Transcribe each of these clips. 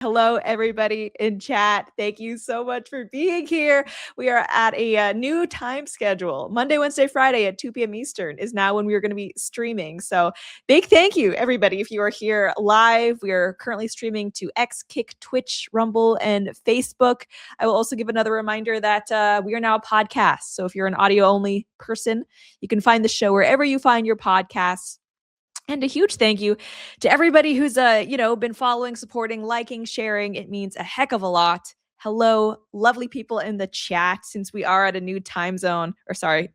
Hello, everybody in chat. Thank you so much for being here. We are at a new time schedule. Monday, Wednesday, Friday at 2 p.m. Eastern is now when we are going to be streaming. So big thank you, everybody, if you are here live. We are currently streaming to X, Kick, Twitch, Rumble, and Facebook. I will also give another reminder that we are now a podcast. So if you're an audio-only person, you can find the show wherever you find your podcasts. And a huge thank you to everybody who's been following, supporting, liking, sharing. It means a heck of a lot. Hello, lovely people in the chat. Since we are at a new time zone,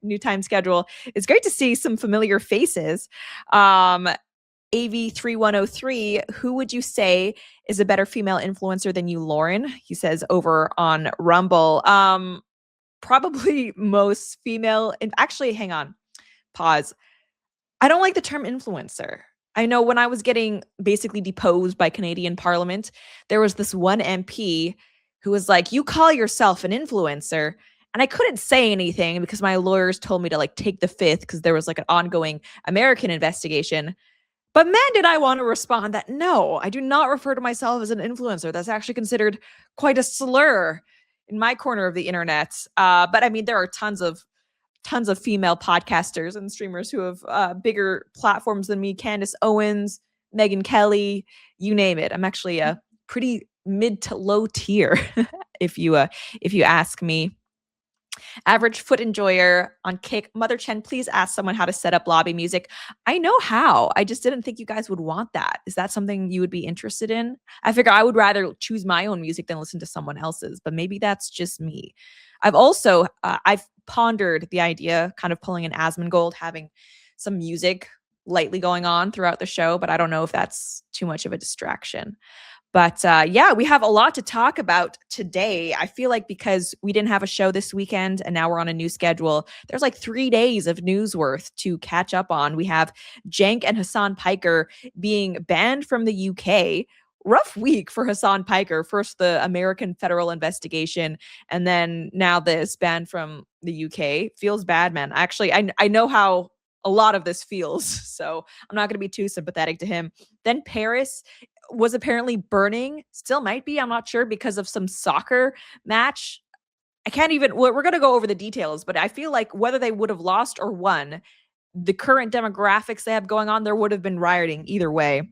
new time schedule, it's great to see some familiar faces. AV3103, who would you say is a better female influencer than you, Lauren? He says over on Rumble. Probably most female. And actually, hang on, pause. I don't like the term influencer. I know when I was getting basically deposed by Canadian Parliament, there was this one MP who was like, "You call yourself an influencer." And I couldn't say anything because my lawyers told me to take the fifth because there was an ongoing American investigation. But man, did I want to respond that no, I do not refer to myself as an influencer. That's actually considered quite a slur in my corner of the internet. But I mean, there are tons of female podcasters and streamers who have bigger platforms than me. Candace Owens, Megan Kelly, you name it. I'm actually a pretty mid to low tier, if you ask me. Average foot enjoyer on Kick. Mother Chen, please ask someone how to set up lobby music. I know how. I just didn't think you guys would want that. Is that something you would be interested in? I figure I would rather choose my own music than listen to someone else's, but maybe that's just me. I've pondered the idea, kind of pulling an Asmongold, having some music lightly going on throughout the show, but I don't know if that's too much of a distraction. But yeah, we have a lot to talk about today. I feel like because we didn't have a show this weekend and now we're on a new schedule, there's 3 days of news worth to catch up on. We have Cenk and Hasan Piker being banned from the UK. Rough week for Hasan Piker. First, the American federal investigation, and then now this ban from the UK. Feels bad, man. Actually, I know how a lot of this feels, so I'm not going to be too sympathetic to him. Then Paris was apparently burning, still might be, I'm not sure, because of some soccer match. We're going to go over the details, but I feel like whether they would have lost or won, the current demographics they have going on, there would have been rioting either way.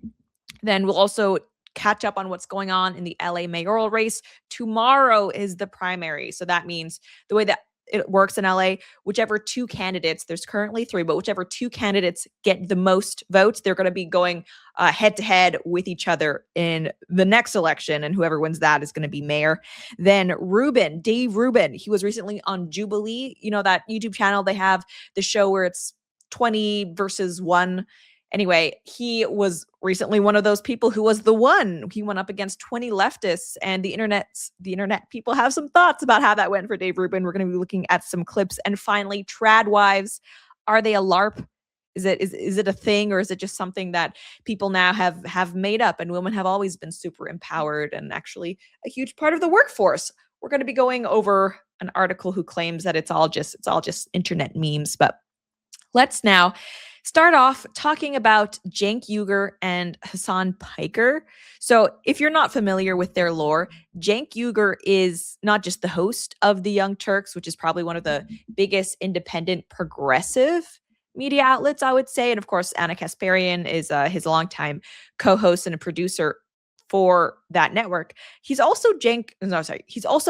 Then we'll also catch up on what's going on in the LA mayoral race. Tomorrow is the primary. So that means the way that it works in LA, whichever two candidates, there's currently 3, but whichever 2 candidates get the most votes, they're going to be going head to head with each other in the next election. And whoever wins that is going to be mayor. Then Dave Rubin, he was recently on Jubilee, that YouTube channel. They have the show where it's 20 versus 1. Anyway, he was recently one of those people who was the one. He went up against 20 leftists, and the internet people have some thoughts about how that went for Dave Rubin. We're going to be looking at some clips. And finally, trad wives. Are they a LARP? Is it a thing, or is it just something that people now have made up? And women have always been super empowered and actually a huge part of the workforce. We're going to be going over an article who claims that it's all just internet memes. But let's now start off talking about Cenk Uygur and Hasan Piker. So if you're not familiar with their lore, Cenk Uygur is not just the host of The Young Turks, which is probably one of the biggest independent progressive media outlets, I would say. And of course, Anna Kasparian is his longtime co-host and a producer for that network. He's also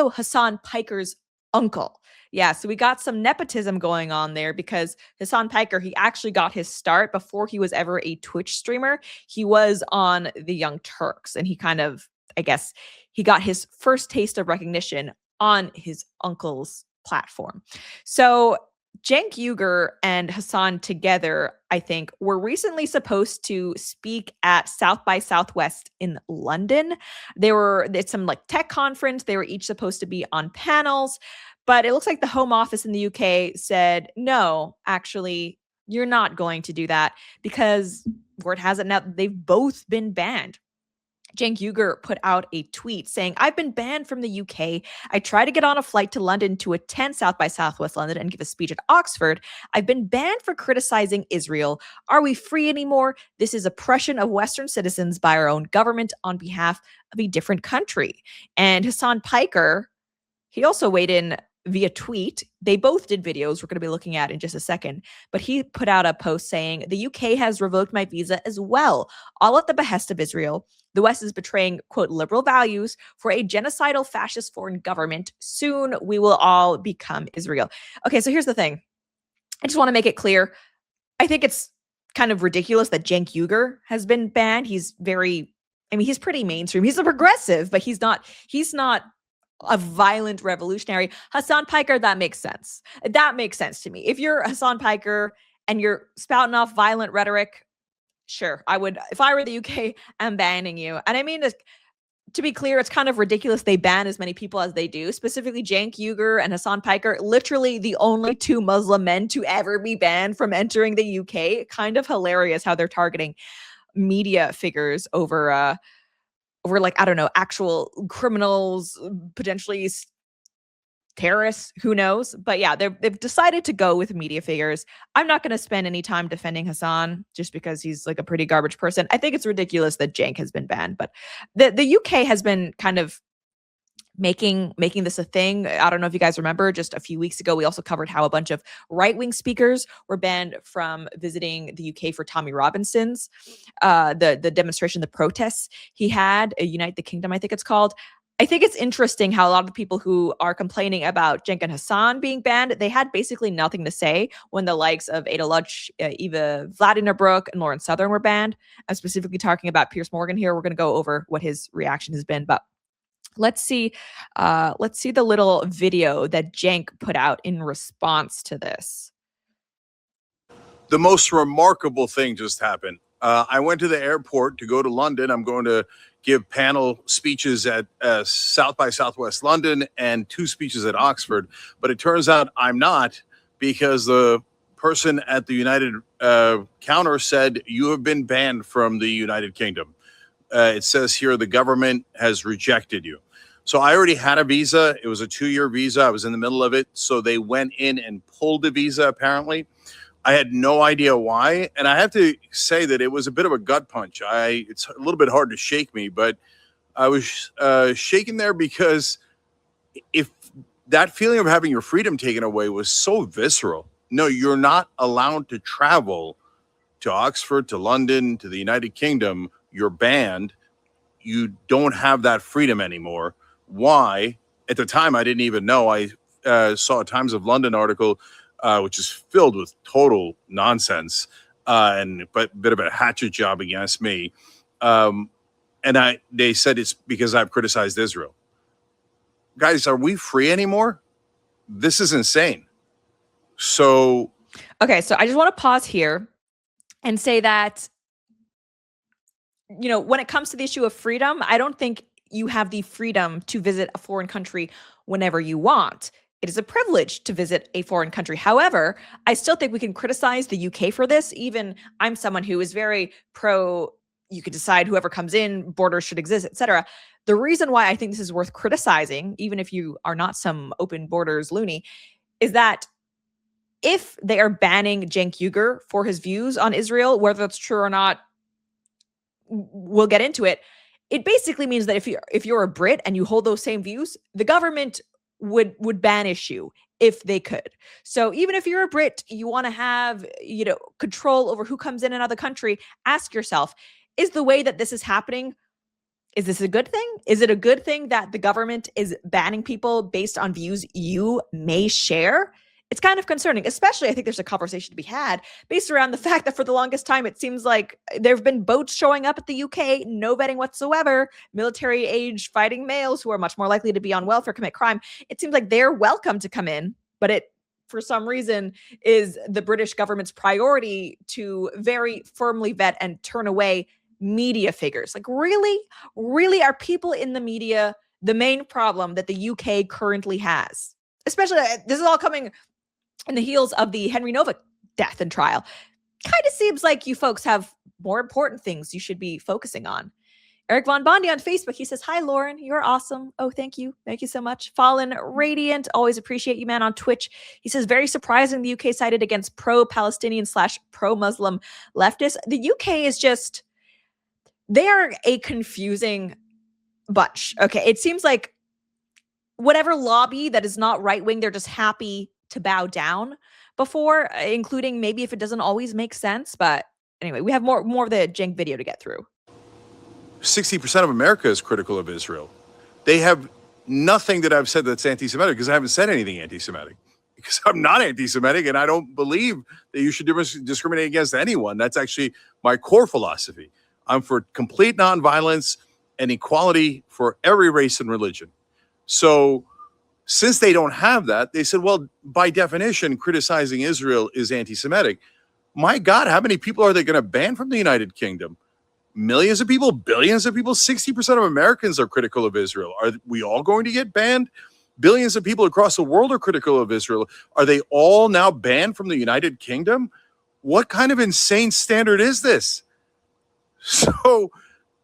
Hasan Piker's uncle. Yeah, so we got some nepotism going on there because Hasan Piker, he actually got his start before he was ever a Twitch streamer. He was on The Young Turks, and he kind of, I guess, he got his first taste of recognition on his uncle's platform. So Cenk Uygur and Hasan together, I think, were recently supposed to speak at South by Southwest in London. It's some tech conference. They were each supposed to be on panels. But it looks like the Home Office in the UK said, no, actually, you're not going to do that because word has it now they've both been banned. Cenk Uygur put out a tweet saying, I've been banned from the UK. I tried to get on a flight to London to attend South by Southwest London and give a speech at Oxford. I've been banned for criticizing Israel. Are we free anymore? This is oppression of Western citizens by our own government on behalf of a different country. And Hasan Piker, he also weighed in via tweet. They both did videos we're going to be looking at in just a second. But he put out a post saying, the UK has revoked my visa as well, all at the behest of Israel. The West is betraying, quote, liberal values for a genocidal fascist foreign government. Soon we will all become Israel. Okay, so here's the thing. I just want to make it clear. I think it's kind of ridiculous that Cenk Uygur has been banned. He's pretty mainstream. He's a progressive, but he's not a violent revolutionary. Hasan Piker, that makes sense. That makes sense to me. If you're Hasan Piker and you're spouting off violent rhetoric, sure, I would. If I were the UK, I'm banning you. And I mean, to be clear, it's kind of ridiculous they ban as many people as they do. Specifically, Cenk Uygur and Hasan Piker, literally the only two Muslim men to ever be banned from entering the UK. Kind of hilarious how they're targeting media figures over like, I don't know, actual criminals, potentially terrorists, who knows? But yeah, they've decided to go with media figures. I'm not going to spend any time defending Hasan just because he's like a pretty garbage person. I think it's ridiculous that Cenk has been banned, but the UK has been kind of making this a thing. I don't know if you guys remember, just a few weeks ago, we also covered how a bunch of right-wing speakers were banned from visiting the UK for Tommy Robinson's, the demonstration, the protests he had, Unite the Kingdom, I think it's called. I think it's interesting how a lot of the people who are complaining about Cenk and Hasan being banned, they had basically nothing to say when the likes of Ada Luch, Eva Vladinabrook, and Lauren Southern were banned. I'm specifically talking about Piers Morgan here. We're going to go over what his reaction has been, but let's see the little video that Cenk put out in response to this. The most remarkable thing just happened. I went to the airport to go to London. I'm going to give panel speeches at South by Southwest London and 2 speeches at Oxford. But it turns out I'm not, because the person at the United counter said, you have been banned from the United Kingdom. It says here the government has rejected you. So I already had a visa. It was a 2-year visa. I was in the middle of it. So they went in and pulled the visa, apparently. I had no idea why. And I have to say that it was a bit of a gut punch. It's a little bit hard to shake me, but I was shaken there because if that feeling of having your freedom taken away was so visceral. No, you're not allowed to travel to Oxford, to London, to the United Kingdom. You're banned. You don't have that freedom anymore. Why? At the time, I didn't even know. I saw a Times of London article, which is filled with total nonsense and but a bit of a hatchet job against me. They said it's because I've criticized Israel. Guys, are we free anymore? This is insane. So, okay, so I just want to pause here and say that, when it comes to the issue of freedom, I don't think you have the freedom to visit a foreign country whenever you want. It is a privilege to visit a foreign country. However, I still think we can criticize the UK for this. Even I'm someone who is very pro, you could decide whoever comes in, borders should exist, etc. The reason why I think this is worth criticizing, even if you are not some open borders loony, is that if they are banning Cenk Uygur for his views on Israel, whether that's true or not, we'll get into it. It basically means that if you're a Brit and you hold those same views, the government would banish you if they could. So even if you're a Brit, you want to have, control over who comes in another country, ask yourself, is the way that this is happening, is this a good thing? Is it a good thing that the government is banning people based on views you may share? It's kind of concerning, especially I think there's a conversation to be had based around the fact that for the longest time, it seems like there have been boats showing up at the UK, no vetting whatsoever, military age fighting males who are much more likely to be on welfare, commit crime. It seems like they're welcome to come in, but it, for some reason, is the British government's priority to very firmly vet and turn away media figures. Like, really are people in the media the main problem that the UK currently has? Especially, this is all coming in the heels of the Henry Novak death and trial. Kind of seems like you folks have more important things you should be focusing on. Eric Von Bondi on Facebook, he says, hi, Lauren, you're awesome. Oh, thank you. Thank you so much. Fallen Radiant, always appreciate you, man, on Twitch. He says, very surprising the UK sided against pro-Palestinian / pro-Muslim leftists. The UK is just, they are a confusing bunch. Okay, it seems like whatever lobby that is not right-wing, they're just happy to bow down before, including maybe if it doesn't always make sense. But anyway, we have more of the Cenk video to get through. 60% of America is critical of Israel. They have nothing that I've said that's anti-Semitic because I haven't said anything anti-Semitic. Because I'm not anti-Semitic and I don't believe that you should discriminate against anyone. That's actually my core philosophy. I'm for complete nonviolence and equality for every race and religion. So since they don't have that, they said, well, by definition, criticizing Israel is anti-Semitic. My God, how many people are they going to ban from the United Kingdom? Millions of people, billions of people, 60% of Americans are critical of Israel. Are we all going to get banned? Billions of people across the world are critical of Israel. Are they all now banned from the United Kingdom? What kind of insane standard is this? So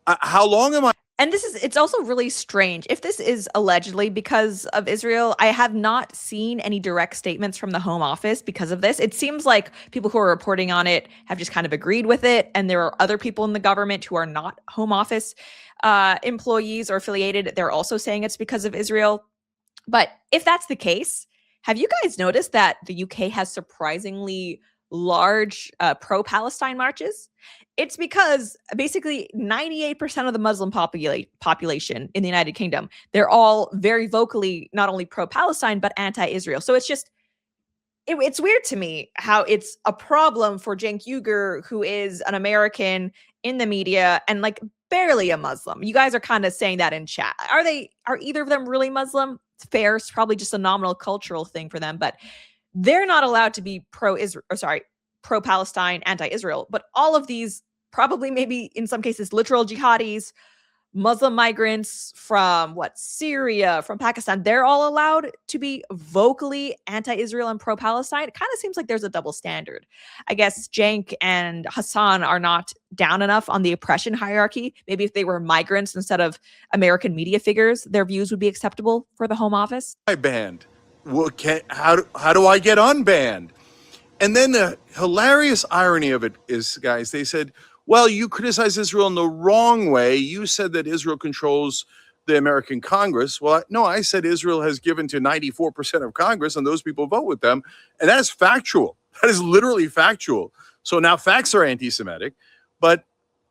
how long am I? And it's also really strange. If this is allegedly because of Israel, I have not seen any direct statements from the Home Office because of this. It seems like people who are reporting on it have just kind of agreed with it. And there are other people in the government who are not Home Office employees or affiliated. They're also saying it's because of Israel. But if that's the case, have you guys noticed that the UK has surprisingly large pro-Palestine marches? It's because basically 98% of the Muslim population in the United Kingdom, they're all very vocally not only pro-Palestine, but anti-Israel. So it's just, it's weird to me how it's a problem for Cenk Uygur, who is an American in the media and like barely a Muslim. You guys are kind of saying that in chat. Are either of them really Muslim? It's fair. It's probably just a nominal cultural thing for them, but they're not allowed to be pro-Palestine, anti-Israel. But all of these, probably maybe in some cases, literal jihadis, Muslim migrants from Syria, from Pakistan, they're all allowed to be vocally anti-Israel and pro-Palestine. It kind of seems like there's a double standard. I guess Cenk and Hasan are not down enough on the oppression hierarchy. Maybe if they were migrants instead of American media figures, their views would be acceptable for the Home Office. I banned. Well, how do I get unbanned? And then the hilarious irony of it is, guys, they said, well, you criticize Israel in the wrong way. You said that Israel controls the American Congress. Well, no, I said Israel has given to 94% of Congress and those people vote with them. And that is factual. That is literally factual. So now facts are anti-Semitic. But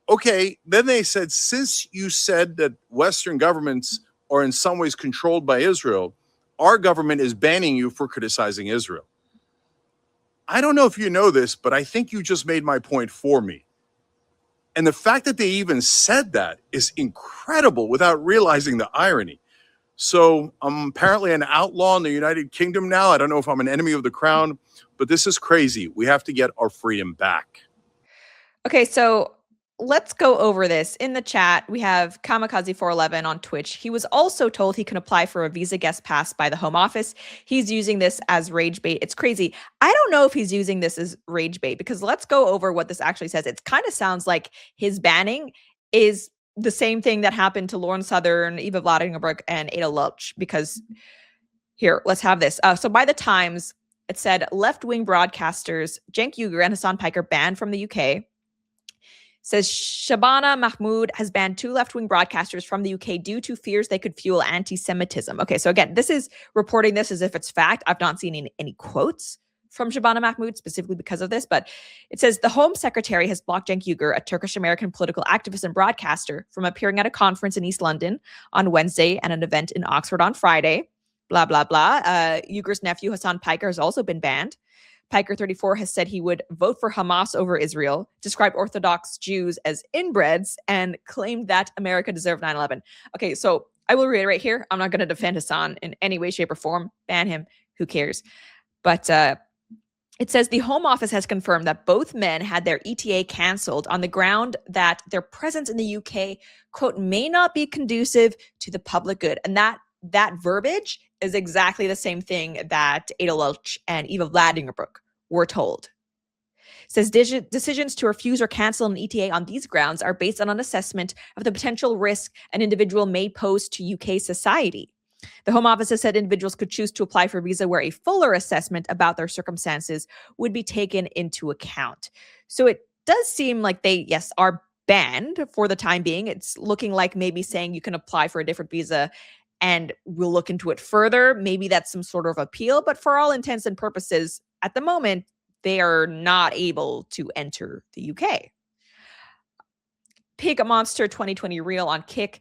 okay, then they said, since you said that Western governments are in some ways controlled by Israel, our government is banning you for criticizing Israel. I don't know if you know this, but I think you just made my point for me. And the fact that they even said that is incredible without realizing the irony. So I'm apparently an outlaw in the United Kingdom now. I don't know if I'm an enemy of the crown, but this is crazy. We have to get our freedom back. Okay, so let's go over this. In the chat, we have Kamikaze411 on Twitch. He was also told he can apply for a visa guest pass by the Home Office. He's using this as rage bait. It's crazy. I don't know if he's using this as rage bait because let's go over what this actually says. It kind of sounds like his banning is the same thing that happened to Lauren Southern, Eva Vladimir, and Ada Lulch. Because here, let's have this. So by the Times, it said left-wing broadcasters Cenk Uygur and Hasan Piker banned from the UK. Says Shabana Mahmood has banned 2 left-wing broadcasters from the UK due to fears they could fuel anti-Semitism. Okay, so again, this is reporting this as if it's fact. I've not seen any quotes from Shabana Mahmood specifically because of this, but it says the Home Secretary has blocked Cenk Uygur, a Turkish-American political activist and broadcaster, from appearing at a conference in East London on Wednesday and an event in Oxford on Friday. Blah, blah, blah. Uygur's nephew, Hasan Piker, has also been banned. Piker, 34, has said he would vote for Hamas over Israel, described Orthodox Jews as inbreds, and claimed that America deserved 9/11. Okay, so I will reiterate here, I'm not going to defend Hasan in any way, shape, or form. Ban him. Who cares? But it says the Home Office has confirmed that both men had their ETA canceled on the ground that their presence in the UK, quote, may not be conducive to the public good. And that verbiage is exactly the same thing that Ada Lulch and Eva Vladimir were told. says decisions to refuse or cancel an ETA on these grounds are based on an assessment of the potential risk an individual may pose to UK society. The Home Office has said individuals could choose to apply for a visa where a fuller assessment about their circumstances would be taken into account. So it does seem like they, yes, are banned for the time being. It's looking like maybe saying you can apply for a different visa and we'll look into it further. Maybe that's some sort of appeal, but for all intents and purposes, at the moment, they are not able to enter the UK. Pig Monster 2020 Real on Kick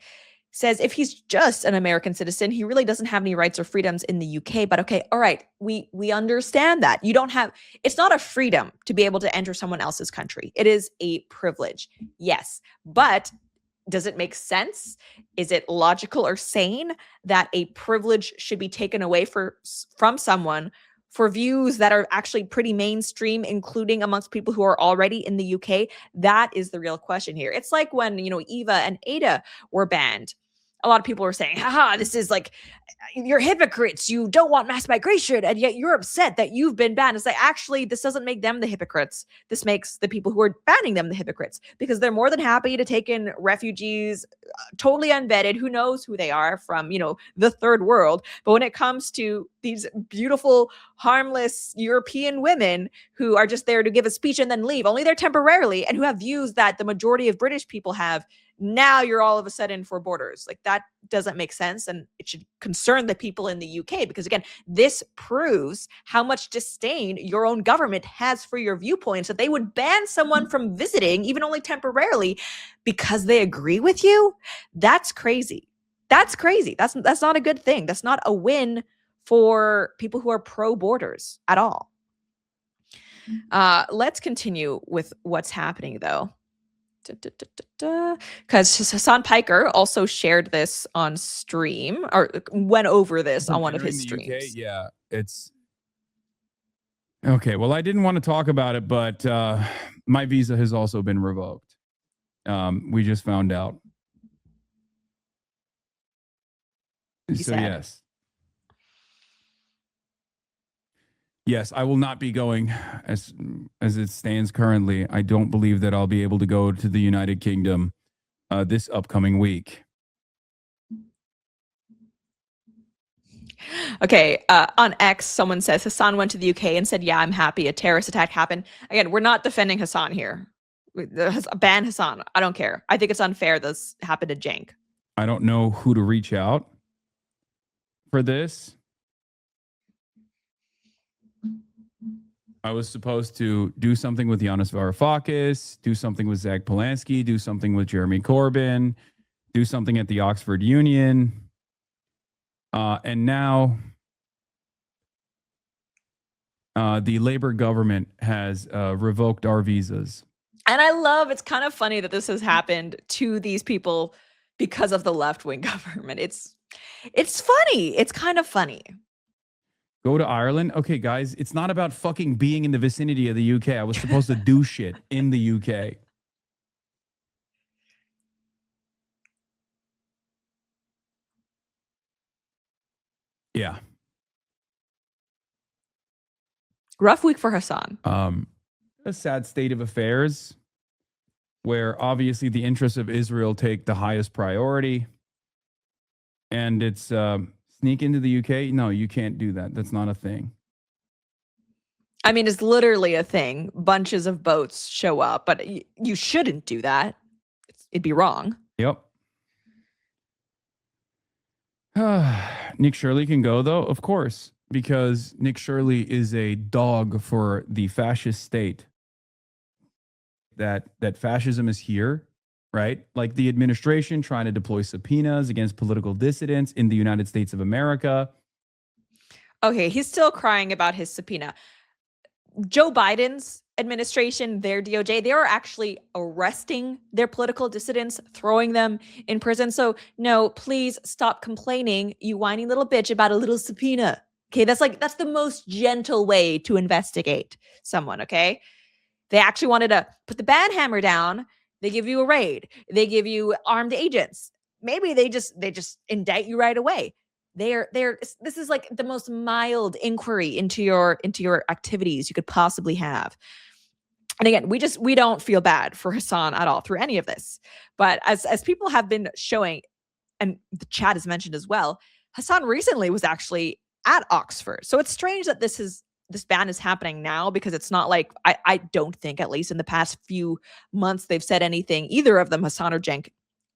says if he's just an American citizen, he really doesn't have any rights or freedoms in the UK. But okay, all right, we understand that. You don't have, it's not a freedom to be able to enter someone else's country. It is a privilege. Yes, but does it make sense? Is it logical or sane that a privilege should be taken away from someone for views that are actually pretty mainstream, including amongst people who are already in the UK? That is the real question here. It's like when, Eva and Ada were banned. A lot of people were saying, haha, this is like, you're hypocrites. You don't want mass migration, and yet you're upset that you've been banned. It's like, actually, this doesn't make them the hypocrites. This makes the people who are banning them the hypocrites, because they're more than happy to take in refugees, totally unvetted, who knows who they are from, the third world. But when it comes to these beautiful, harmless European women who are just there to give a speech and then leave, only there temporarily, and who have views that the majority of British people have, now you're all of a sudden for borders. Like, that doesn't make sense, and it should concern the people in the UK, because again, this proves how much disdain your own government has for your viewpoints, that they would ban someone from visiting, even only temporarily, because they agree with you. That's crazy. That's crazy. That's not a good thing. That's not a win for people who are pro borders at all. Let's continue with what's happening though. Because Hasan Piker also shared this on stream, or went over this on one of his streams. UK, yeah, it's okay. Well, I didn't want to talk about it, but my visa has also been revoked. We just found out. So yes. Yes, I will not be going as it stands currently. I don't believe that I'll be able to go to the United Kingdom this upcoming week. Okay, on X, someone says Hasan went to the UK and said, yeah, I'm happy a terrorist attack happened. Again, we're not defending Hasan here. Ban Hasan. I don't care. I think it's unfair this happened to Cenk. I don't know who to reach out for this. I was supposed to do something with Yanis Varoufakis, do something with Zach Polanski, do something with Jeremy Corbyn, do something at the Oxford Union. And now the Labour government has revoked our visas. And I love, it's kind of funny that this has happened to these people because of the left-wing government. It's funny. It's kind of funny. Go to Ireland. Okay, guys, it's not about fucking being in the vicinity of the UK. I was supposed to do shit in the UK. Yeah. Rough week for Hasan. A sad state of affairs where obviously the interests of Israel take the highest priority. And it's sneak into the UK. No, you can't do that. That's not a thing. I mean, it's literally a thing. Bunches of boats show up, but you shouldn't do that. It'd be wrong. Yep. Nick Shirley can go, though, of course, because Nick Shirley is a dog for the fascist state. That fascism is here, right? Like the administration trying to deploy subpoenas against political dissidents in the United States of America. Okay, he's still crying about his subpoena. Joe Biden's administration, their DOJ, they are actually arresting their political dissidents, throwing them in prison. So no, please stop complaining, you whiny little bitch, about a little subpoena. Okay, that's the most gentle way to investigate someone, okay? They actually wanted to put the bad hammer down. They give you a raid. They give you armed agents. Maybe they just indict you right away. This is like the most mild inquiry into your activities you could possibly have. And again, we don't feel bad for Hasan at all through any of this. But as people have been showing, and the chat has mentioned as well, Hasan recently was actually at Oxford. So it's strange that this ban is happening now, because it's not like, I don't think, at least in the past few months, they've said anything, either of them, Hasan or Cenk,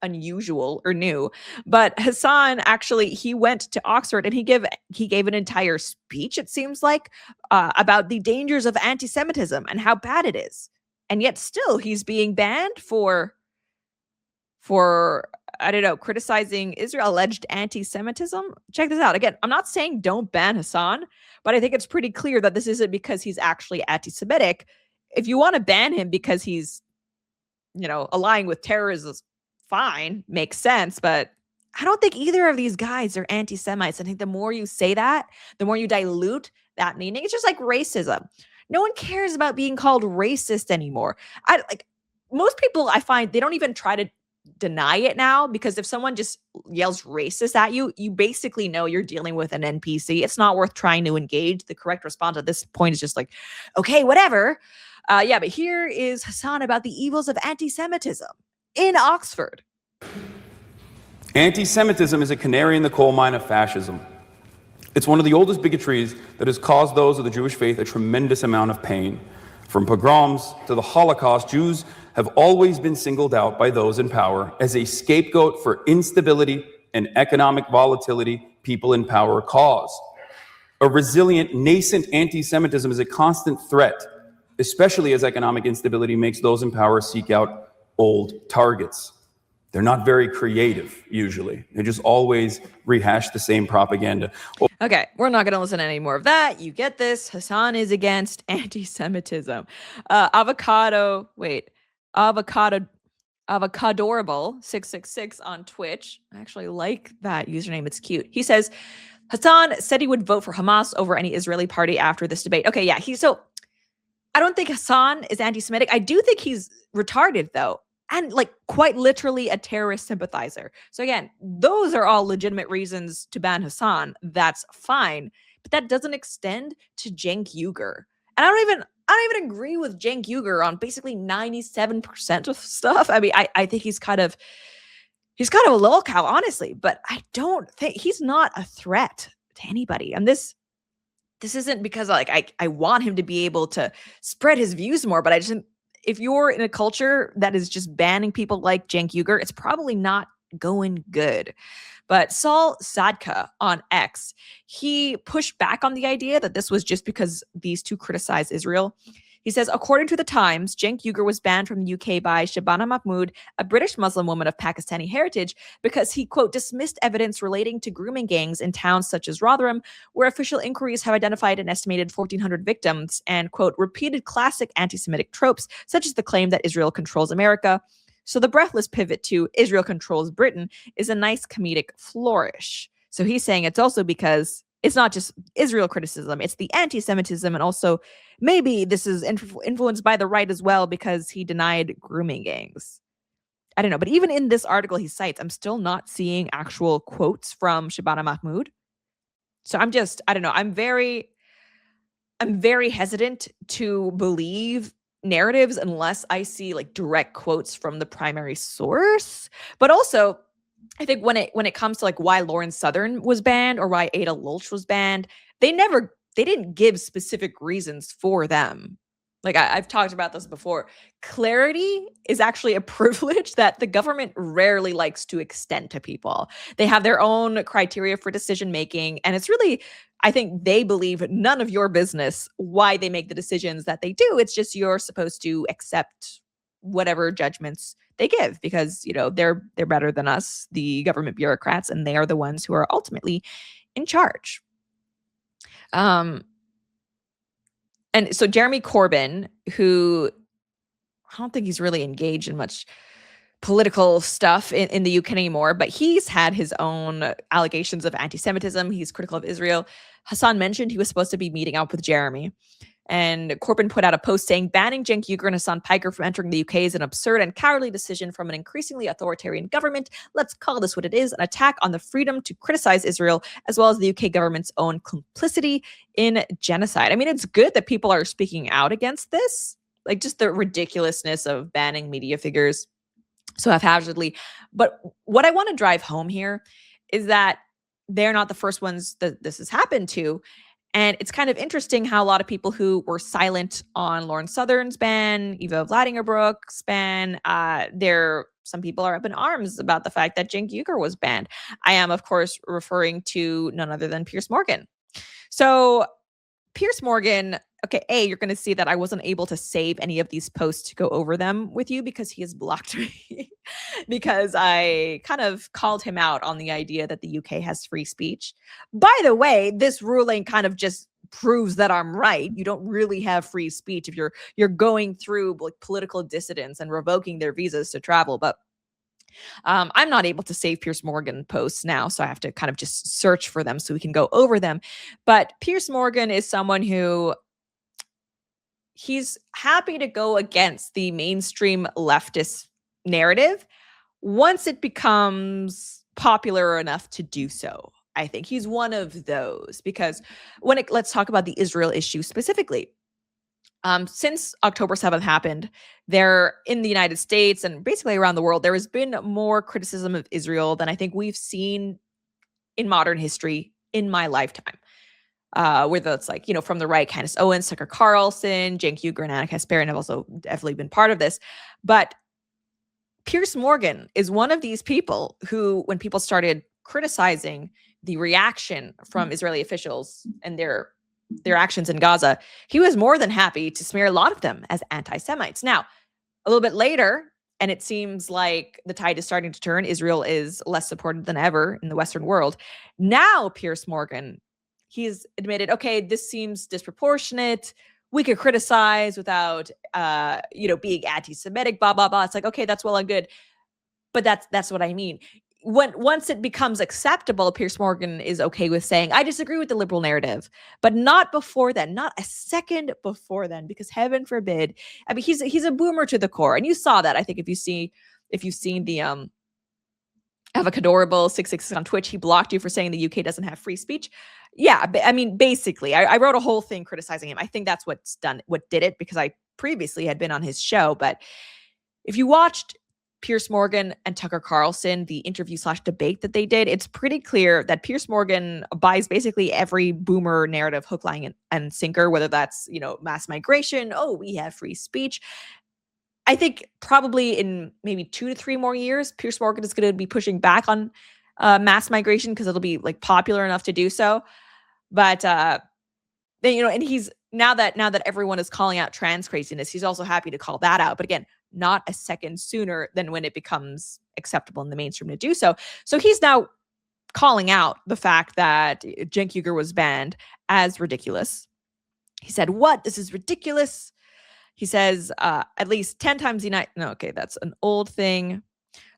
unusual or new. But Hasan actually, he went to Oxford and he gave an entire speech, it seems like, about the dangers of anti-Semitism and how bad it is. And yet still he's being banned for I don't know, criticizing Israel, alleged anti-Semitism. Check this out. Again, I'm not saying don't ban Hasan, but I think it's pretty clear that this isn't because he's actually anti-Semitic. If you want to ban him because he's, aligning with terrorism, fine, makes sense. But I don't think either of these guys are anti-Semites. I think the more you say that, the more you dilute that meaning. It's just like racism. No one cares about being called racist anymore. Most people, I find, they don't even try to deny it now, because if someone just yells racist at you, you basically know you're dealing with an NPC. It's not worth trying to engage. The correct response at this point is just like, okay, whatever. But here is Hasan about the evils of anti-Semitism in Oxford. Anti-Semitism is a canary in the coal mine of fascism. It's one of the oldest bigotries that has caused those of the Jewish faith a tremendous amount of pain. From pogroms to the Holocaust, Jews have always been singled out by those in power as a scapegoat for instability and economic volatility people in power cause. A resilient, nascent anti-Semitism is a constant threat, especially as economic instability makes those in power seek out old targets. They're not very creative, usually. They just always rehash the same propaganda. Okay, we're not going to listen to any more of that. You get this. Hasan is against anti-Semitism. Avocadorable666 on Twitch. I actually like that username. It's cute. He says, Hasan said he would vote for Hamas over any Israeli party after this debate. Okay, yeah. I don't think Hasan is anti-Semitic. I do think he's retarded, though. And quite literally a terrorist sympathizer. So again, those are all legitimate reasons to ban Hasan. That's fine. But that doesn't extend to Cenk Uygur. And I don't even agree with Cenk Uygur on basically 97% of stuff. I mean, I think he's kind of a lolcow, honestly. But I don't think he's not a threat to anybody. And this isn't because I want him to be able to spread his views more, but if you're in a culture that is just banning people like Cenk Uygur, it's probably not going good. But Saul Sadka on X, he pushed back on the idea that this was just because these two criticize Israel. He says, according to the Times, Cenk Uygur was banned from the UK by Shabana Mahmood, a British Muslim woman of Pakistani heritage, because he, quote, dismissed evidence relating to grooming gangs in towns such as Rotherham, where official inquiries have identified an estimated 1,400 victims, and, quote, repeated classic anti-Semitic tropes, such as the claim that Israel controls America. So the breathless pivot to Israel controls Britain is a nice comedic flourish. So he's saying it's also because it's not just Israel criticism, it's the anti-Semitism, and also maybe this is influenced by the right as well because he denied grooming gangs. I don't know, but even in this article he cites, I'm still not seeing actual quotes from Shabana Mahmood. So I don't know, I'm very hesitant to believe narratives unless I see direct quotes from the primary source. But also, I think when it comes to why Lauren Southern was banned or why Ada Lulch was banned, they didn't give specific reasons for them. I've talked about this before. Clarity is actually a privilege that the government rarely likes to extend to people. They have their own criteria for decision making, and it's really, I think they believe, none of your business why they make the decisions that they do. It's just you're supposed to accept whatever judgments they give because, they're better than us, the government bureaucrats, and they are the ones who are ultimately in charge. And so Jeremy Corbyn, who I don't think he's really engaged in much political stuff in the UK anymore, but he's had his own allegations of anti-Semitism. He's critical of Israel. Hasan mentioned he was supposed to be meeting up with Jeremy. And Corbyn put out a post saying, banning Cenk Uygur and Hasan Piker from entering the UK is an absurd and cowardly decision from an increasingly authoritarian government. Let's call this what it is, an attack on the freedom to criticize Israel, as well as the UK government's own complicity in genocide. I mean, it's good that people are speaking out against this, like just the ridiculousness of banning media figures so haphazardly. But what I want to drive home here is that they're not the first ones that this has happened to. And it's kind of interesting how a lot of people who were silent on Lauren Southern's ban, Eva Vladingerbrook's ban, some people are up in arms about the fact that Cenk Uygur was banned. I am, of course, referring to none other than Piers Morgan. So Piers Morgan, okay, you're going to see that I wasn't able to save any of these posts to go over them with you because he has blocked me because I kind of called him out on the idea that the UK has free speech. By the way, this ruling kind of just proves that I'm right. You don't really have free speech if you're going through like political dissidents and revoking their visas to travel. But I'm not able to save Piers Morgan posts now, so I have to kind of just search for them so we can go over them. But Piers Morgan is someone who he's happy to go against the mainstream leftist narrative once it becomes popular enough to do so. I think he's one of those because let's talk about the Israel issue specifically. Since October 7th happened, there in the United States and basically around the world, there has been more criticism of Israel than I think we've seen in modern history in my lifetime. Whether it's like, from the right, Candace Owens, Tucker Carlson, Cenk Uygur, and Anna Kasparian have also definitely been part of this. But Piers Morgan is one of these people who, when people started criticizing the reaction from Israeli officials and their actions in Gaza, he was more than happy to smear a lot of them as anti-Semites. Now, a little bit later, and it seems like the tide is starting to turn, Israel is less supported than ever in the Western world. Now, Piers Morgan, he's admitted, okay, this seems disproportionate. We could criticize without, being anti-Semitic, blah, blah, blah. It's like, okay, that's well and good. But that's what I mean. Once it becomes acceptable, Piers Morgan is okay with saying, I disagree with the liberal narrative, but not before then, not a second before then, because heaven forbid. I mean, he's a boomer to the core. And you saw that, I think, if you've seen the Avocadorable 666 on Twitch, he blocked you for saying the UK doesn't have free speech. Yeah, I mean, basically, I wrote a whole thing criticizing him. I think that's what did it, because I previously had been on his show. But if you watched Piers Morgan and Tucker Carlson, the interview/debate that they did, it's pretty clear that Piers Morgan buys basically every boomer narrative, hook, line, and sinker, whether that's, mass migration. Oh, we have free speech. I think probably in maybe 2 to 3 more years, Piers Morgan is going to be pushing back on mass migration because it'll be like popular enough to do so. But and he's now that everyone is calling out trans craziness, he's also happy to call that out. But again, not a second sooner than when it becomes acceptable in the mainstream to do so. So he's now calling out the fact that Cenk Uygur was banned as ridiculous. He said, "What? This is ridiculous." He says at least 10 times a night. No, okay, that's an old thing.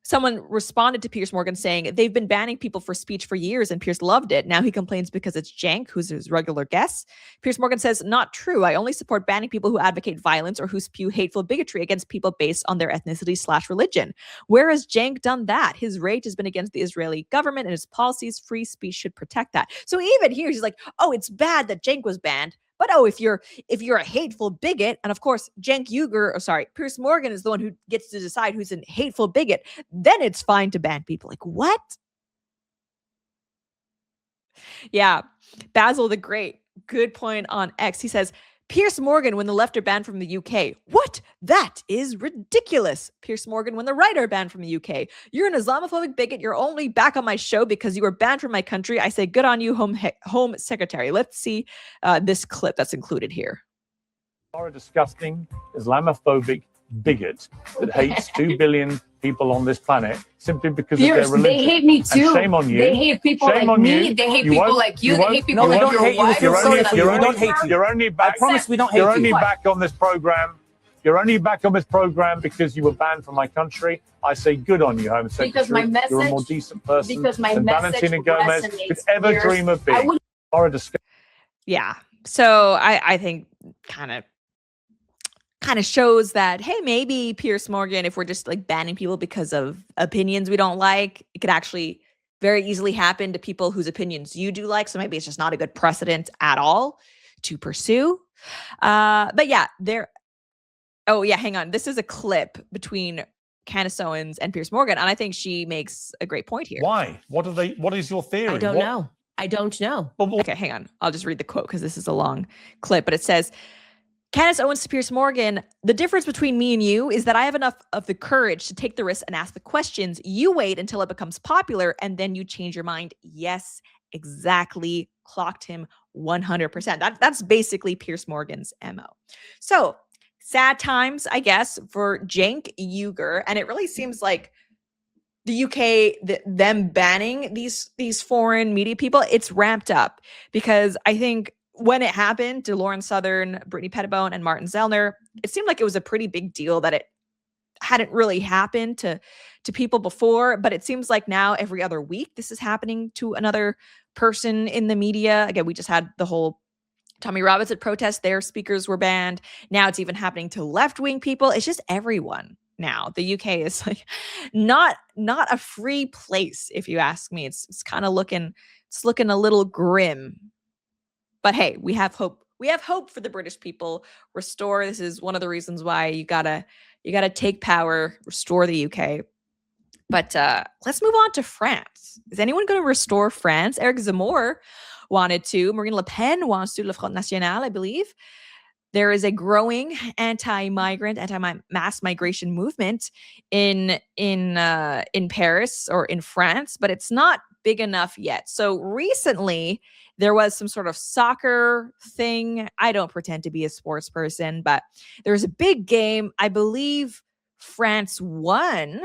Someone responded to Piers Morgan saying, they've been banning people for speech for years and Piers loved it. Now he complains because it's Cenk, who's his regular guest. Piers Morgan says, not true. I only support banning people who advocate violence or who spew hateful bigotry against people based on their ethnicity/religion. Where has Cenk done that? His rage has been against the Israeli government and his policies. Free speech should protect that. So even here, he's like, oh, it's bad that Cenk was banned. But if you're a hateful bigot, and of course, Piers Morgan is the one who gets to decide who's a hateful bigot, then it's fine to ban people. Like, what? Yeah. Basil the Great, good point on X. He says, Piers Morgan when the left are banned from the UK. What? That is ridiculous. Piers Morgan when the right are banned from the UK. You're an Islamophobic bigot. You're only back on my show because you were banned from my country. I say good on you, Home Secretary. Let's see this clip that's included here. Are a disgusting Islamophobic bigot that hates 2 billion people on this planet simply because of their religion. They hate me too. And shame on you. They hate people shame like on me. you. They hate You people won't- like you. you They won't- hate people you like won't- your wife. You're only back on this program. You're only back on this program because you were banned from my country. I say good on you, Home Secretary. Because my message, You're a more decent person because my than message Valentina Gomez could ever resonates. dream of being. Or a disgusting. Yeah. So I think kind of shows that, hey, maybe Piers Morgan, if we're just like banning people because of opinions we don't like, it could actually very easily happen to people whose opinions you do like. So maybe it's just not a good precedent at all to pursue. But yeah, Oh, yeah, hang on. This is a clip between Candace Owens and Piers Morgan, and I think she makes a great point here. Why? What is your theory? I don't know. I don't know. Okay, hang on. I'll just read the quote because this is a long clip, but it says, Candace Owens to Piers Morgan, the difference between me and you is that I have enough of the courage to take the risk and ask the questions. You wait until it becomes popular and then you change your mind. Yes, exactly. Clocked him 100%. That's basically Piers Morgan's MO. So sad times, I guess, for Cenk Uygur. And it really seems like the UK, them banning these foreign media people, it's ramped up because I think when it happened to Lauren Southern, Brittany Pettibone, and Martin Zellner, it seemed like it was a pretty big deal that it hadn't really happened to people before. But it seems like now every other week this is happening to another person in the media. Again, we just had the whole Tommy Robinson protest. Their speakers were banned. Now it's even happening to left-wing people. It's just everyone now. The UK is like not a free place, if you ask me. It's kind of looking a little grim. But hey, we have hope. We have hope for the British people. Restore. This is one of the reasons why you gotta take power, restore the UK. But let's move on to France. Is anyone going to restore France? Eric Zemmour wanted to. Marine Le Pen wants to. Le Front National, I believe. There is a growing anti-migrant, anti-mass migration movement in Paris or in France, but it's not big enough yet. So recently, there was some sort of soccer thing. I don't pretend to be a sports person, but there was a big game. I believe France won,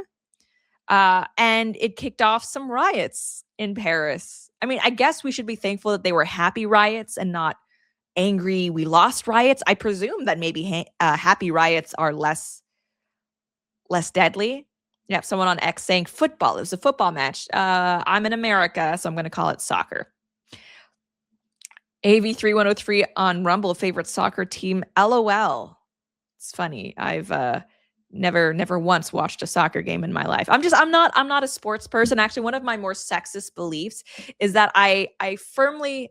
and it kicked off some riots in Paris. I mean, I guess we should be thankful that they were happy riots and not angry we lost riots. I presume that maybe happy riots are less deadly. Yeah, someone on X saying football. It was a football match. I'm in America, so I'm going to call it soccer. AV3103 on Rumble, favorite soccer team, LOL. It's funny. I've never once watched a soccer game in my life. I'm not a sports person. Actually, one of my more sexist beliefs is that I'm firmly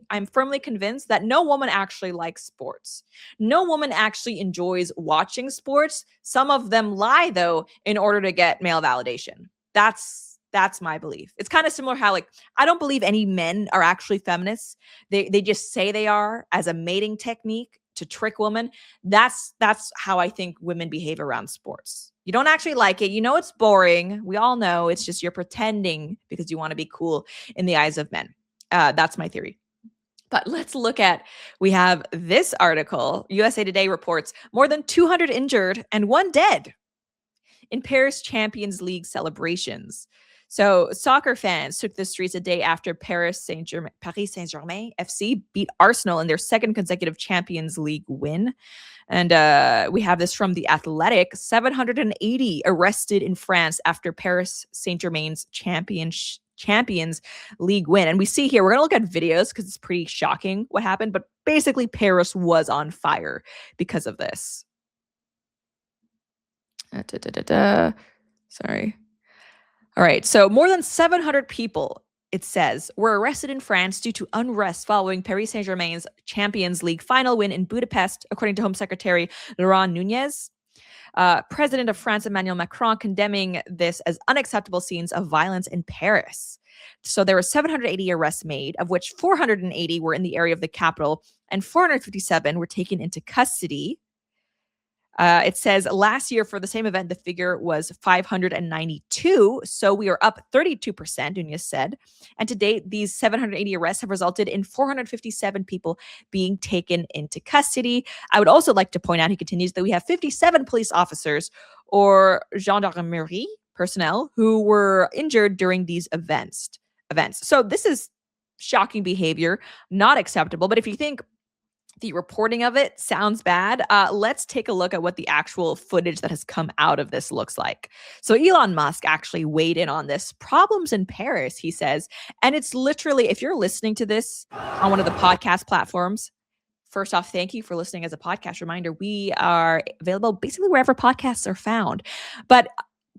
convinced that no woman actually likes sports. No woman actually enjoys watching sports. Some of them lie though in order to get male validation. That's my belief. It's kind of similar how like I don't believe any men are actually feminists. They just say they are as a mating technique to trick women. That's how I think women behave around sports. You don't actually like it. You know it's boring. We all know it's just you're pretending because you want to be cool in the eyes of men. That's my theory. But let's look at, we have this article. USA Today reports more than 200 injured and 1 dead in Paris Champions League celebrations. So soccer fans took the streets a day after Paris Saint-Germain FC beat Arsenal in their second consecutive Champions League win. And we have this from The Athletic. 780 arrested in France after Paris Saint-Germain's Champions League win. And we see here, we're going to look at videos because it's pretty shocking what happened. But basically, Paris was on fire because of this. Sorry. All right, so more than 700 people, it says, were arrested in France due to unrest following Paris Saint-Germain's Champions League final win in Budapest, according to Home Secretary Laurent Nunez. President of France Emmanuel Macron condemning this as unacceptable scenes of violence in Paris. So there were 780 arrests made, of which 480 were in the area of the capital, and 457 were taken into custody. It says last year for the same event, the figure was 592. So we are up 32%, Nunez said. And to date, these 780 arrests have resulted in 457 people being taken into custody. I would also like to point out, he continues, that we have 57 police officers or gendarmerie personnel who were injured during these events. So this is shocking behavior, not acceptable. But if you think the reporting of it sounds bad, let's take a look at what the actual footage that has come out of this looks like. So Elon Musk actually weighed in on this. Problems in Paris, he says. And it's literally, if you're listening to this on one of the podcast platforms, first off, thank you for listening as a podcast reminder. We are available basically wherever podcasts are found. But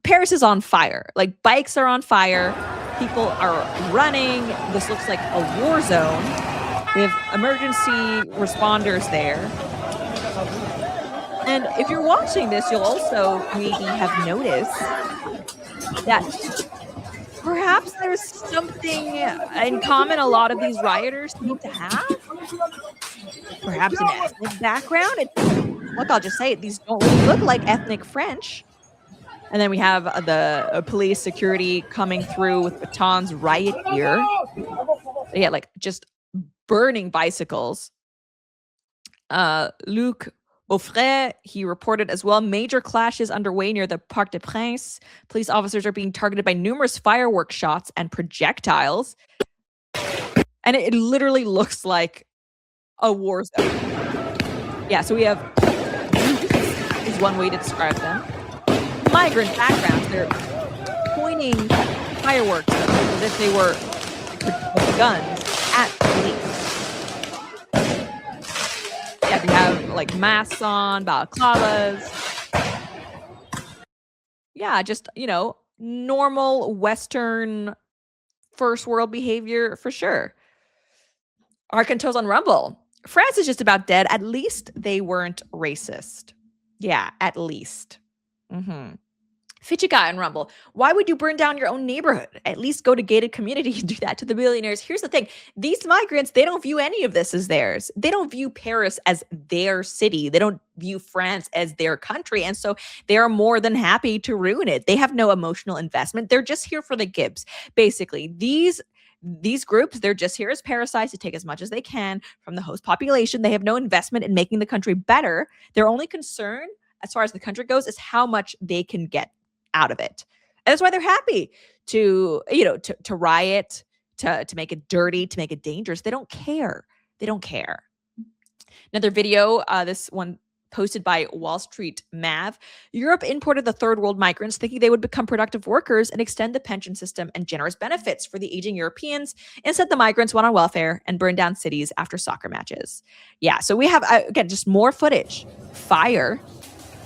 Paris is on fire. Like bikes are on fire. People are running. This looks like a war zone. We have emergency responders there. And if you're watching this, you'll also maybe have noticed that perhaps there's something in common a lot of these rioters seem to have. Perhaps an ethnic background. Look, I'll just say it. These don't really look like ethnic French. And then we have the police security coming through with batons, riot gear. Yeah, like just burning bicycles. Luc Beaufret, he reported as well, major clashes underway near the Parc des Princes. Police officers are being targeted by numerous firework shots and projectiles. And it literally looks like a war zone. Yeah, so we have is one way to describe them. Migrant backgrounds, they're pointing fireworks as if they were guns at police. Yeah, they have like masks on, balaclavas. Yeah, just, normal Western first world behavior for sure. Arkantos on Rumble. France is just about dead. At least they weren't racist. Yeah, at least. Fichika and Rumble. Why would you burn down your own neighborhood? At least go to gated community and do that to the billionaires. Here's the thing. These migrants, they don't view any of this as theirs. They don't view Paris as their city. They don't view France as their country. And so they are more than happy to ruin it. They have no emotional investment. They're just here for the gibs. Basically, these groups, they're just here as parasites to take as much as they can from the host population. They have no investment in making the country better. Their only concern, as far as the country goes, is how much they can get out of it. And that's why they're happy to riot, to make it dirty, to make it dangerous. They don't care. They don't care. Another video, this one posted by Wall Street Mav. Europe imported the third world migrants thinking they would become productive workers and extend the pension system and generous benefits for the aging Europeans. Instead, the migrants went on welfare and burned down cities after soccer matches. Yeah, so we have, again, just more footage. Fire.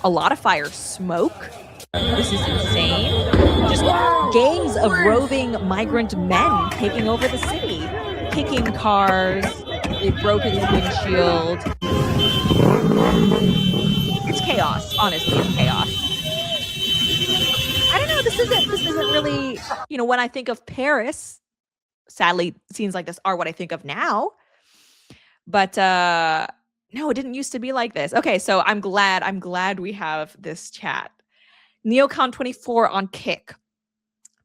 A lot of fire. Smoke. This is insane. Just gangs of roving migrant men taking over the city, kicking cars. They've broken the windshield. It's chaos. Honestly, it's chaos. I don't know. This isn't really, when I think of Paris, sadly, scenes like this are what I think of now. But no, it didn't used to be like this. Okay, so I'm glad we have this chat. Neocon24 on Kick.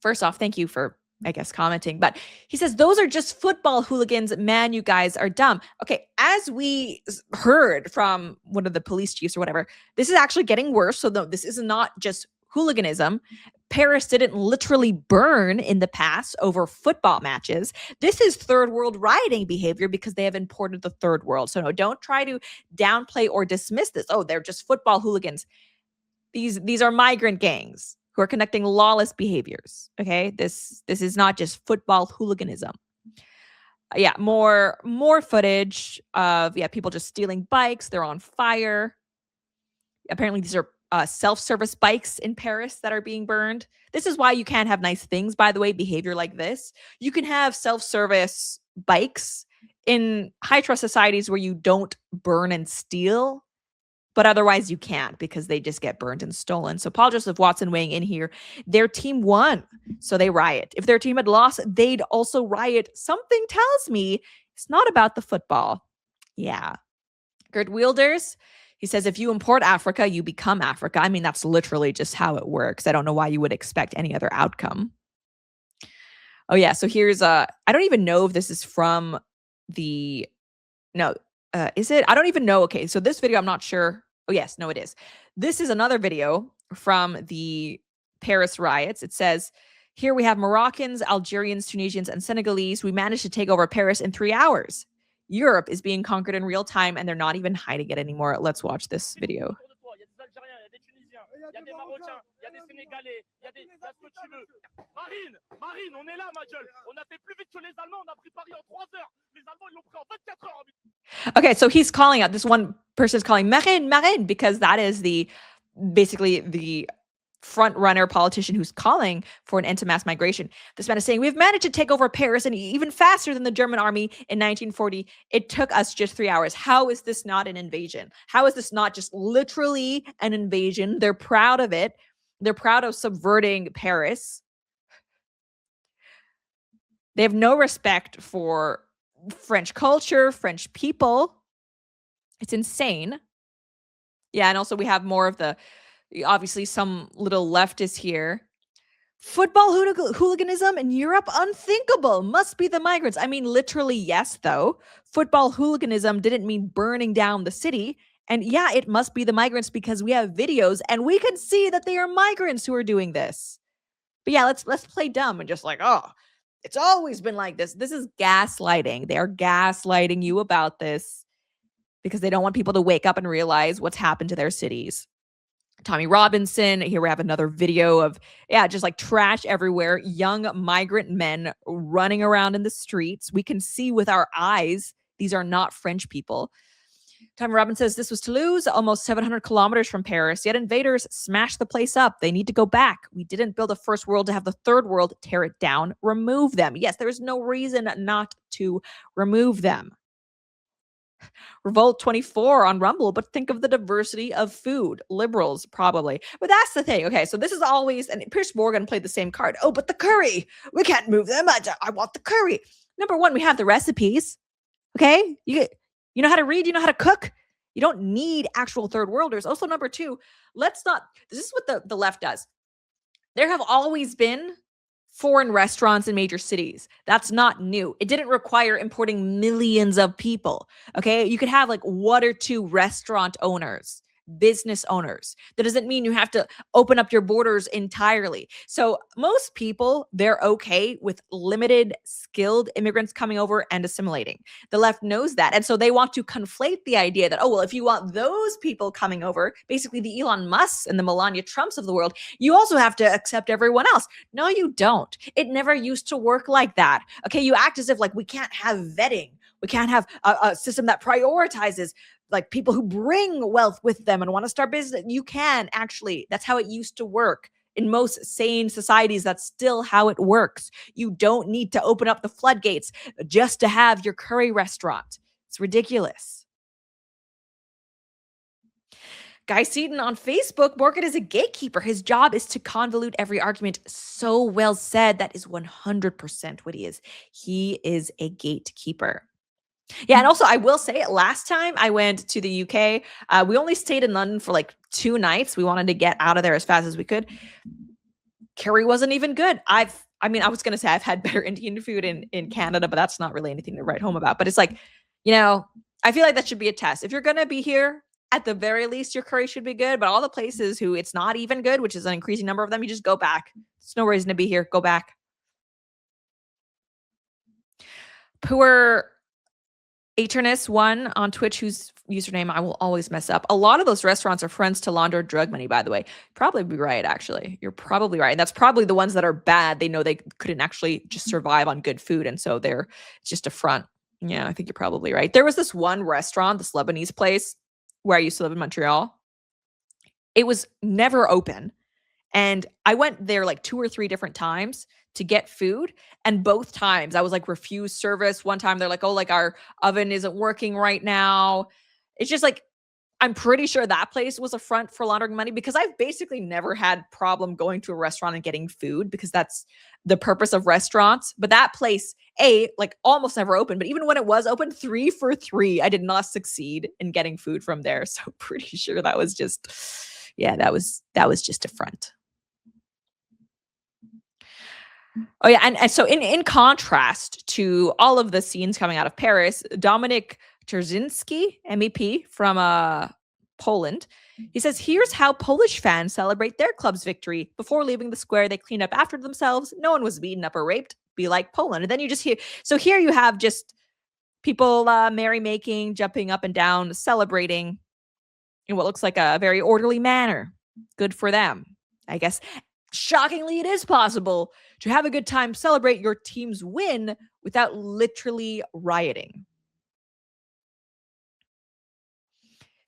First off, thank you for, I guess, commenting. But he says, those are just football hooligans. Man, you guys are dumb. Okay, as we heard from one of the police chiefs or whatever, this is actually getting worse. So no, this is not just hooliganism. Paris didn't literally burn in the past over football matches. This is third world rioting behavior because they have imported the third world. So no, don't try to downplay or dismiss this. Oh, they're just football hooligans. These are migrant gangs who are conducting lawless behaviors. Okay, this is not just football hooliganism. Yeah, more footage of people just stealing bikes. They're on fire. Apparently, these are self-service bikes in Paris that are being burned. This is why you can't have nice things. By the way, behavior like this, you can have self-service bikes in high-trust societies where you don't burn and steal. But otherwise you can't because they just get burned and stolen. So Paul Joseph Watson weighing in here. Their team won, so they riot. If their team had lost, they'd also riot. Something tells me it's not about the football. Yeah. Gert Wilders, he says, if you import Africa, you become Africa. I mean, that's literally just how it works. I don't know why you would expect any other outcome. Oh, yeah. So here's I don't even know if this is from the... No. Is it? I don't even know. Okay, so this video, I'm not sure. Oh, yes. No, it is. This is another video from the Paris riots. It says, here we have Moroccans, Algerians, Tunisians, and Senegalese. We managed to take over Paris in 3 hours. Europe is being conquered in real time, and they're not even hiding it anymore. Let's watch this video. Marine, on est là, ma gueule. On a fait plus vite que les Allemands. On a pris Paris en 3 heures. Les Allemands, ils l'ont pris en 24 heures. Okay, so he's calling out, this one person is calling Marine, Marine, because that is basically the front runner politician who's calling for an end to mass migration. This man is saying, we've managed to take over Paris and even faster than the German army in 1940. It took us just 3 hours. How is this not an invasion? How is this not just literally an invasion? They're proud of it. They're proud of subverting Paris. They have no respect for French culture, French people. It's insane. Yeah, and also we have more of the, obviously some little leftists here. Football hooliganism in Europe? Unthinkable. Must be the migrants. I mean, literally, yes, though. Football hooliganism didn't mean burning down the city. And yeah, it must be the migrants because we have videos and we can see that they are migrants who are doing this. But yeah, let's play dumb and just like, oh, it's always been like this. This is gaslighting. They are gaslighting you about this because they don't want people to wake up and realize what's happened to their cities. Tommy Robinson, here we have another video of, just like trash everywhere. Young migrant men running around in the streets. We can see with our eyes, these are not French people. Tommy Robinson says, this was Toulouse, almost 700 kilometers from Paris. Yet invaders smashed the place up. They need to go back. We didn't build a first world to have the third world tear it down, remove them. Yes, there is no reason not to remove them. Revolt 24 on Rumble, but think of the diversity of food. Liberals, probably. But that's the thing. Okay, so this is always, and Pierce Morgan played the same card. Oh, but the curry. We can't move them. I want the curry. Number one, we have the recipes. Okay? You know how to read, you know how to cook. You don't need actual third worlders. Also, number two, this is what the left does. There have always been foreign restaurants in major cities. That's not new. It didn't require importing millions of people. Okay. You could have like one or two restaurant owners, business owners. That doesn't mean you have to open up your borders entirely. So most people, they're okay with limited skilled immigrants coming over and assimilating. The left knows that. And so they want to conflate the idea that, oh, well, if you want those people coming over, basically the Elon Musks and the Melania Trumps of the world, you also have to accept everyone else. No, you don't. It never used to work like that. Okay. You act as if like we can't have vetting. We can't have a system that prioritizes like people who bring wealth with them and want to start business. You can actually, that's how it used to work. In most sane societies, that's still how it works. You don't need to open up the floodgates just to have your curry restaurant. It's ridiculous. Guy Seaton on Facebook, Morgan is a gatekeeper. His job is to convolute every argument. So well said. That is 100% what he is. He is a gatekeeper. Yeah, and also I will say last time I went to the UK, we only stayed in London for like 2 nights. We wanted to get out of there as fast as we could. Curry wasn't even good. I was going to say I've had better Indian food in Canada, but that's not really anything to write home about. But it's like, I feel like that should be a test. If you're going to be here, at the very least, your curry should be good. But all the places who it's not even good, which is an increasing number of them, you just go back. There's no reason to be here. Go back. Poor Eternus1 on Twitch, whose username I will always mess up. A lot of those restaurants are friends to launder drug money, by the way. Probably be right, actually. You're probably right. And that's probably the ones that are bad. They know they couldn't actually just survive on good food. And so it's just a front. Yeah, I think you're probably right. There was this one restaurant, this Lebanese place where I used to live in Montreal. It was never open. And I went there like 2 or 3 different times to get food. And both times I was like refused service. One time they're like, oh, like our oven isn't working right now. It's just like, I'm pretty sure that place was a front for laundering money because I've basically never had problem going to a restaurant and getting food because that's the purpose of restaurants. But that place, like almost never opened. But even when it was open 3 for 3, I did not succeed in getting food from there. So pretty sure that was just, that was just a front. Oh yeah, and so in contrast to all of the scenes coming out of Paris, Dominik Trzynski, MEP from Poland, he says, here's how Polish fans celebrate their club's victory. Before leaving the square, they clean up after themselves. No one was beaten up or raped. Be like Poland. And then you just hear, so here you have just people merrymaking, jumping up and down, celebrating in what looks like a very orderly manner. Good for them. I guess shockingly, it is possible to have a good time, celebrate your team's win without literally rioting.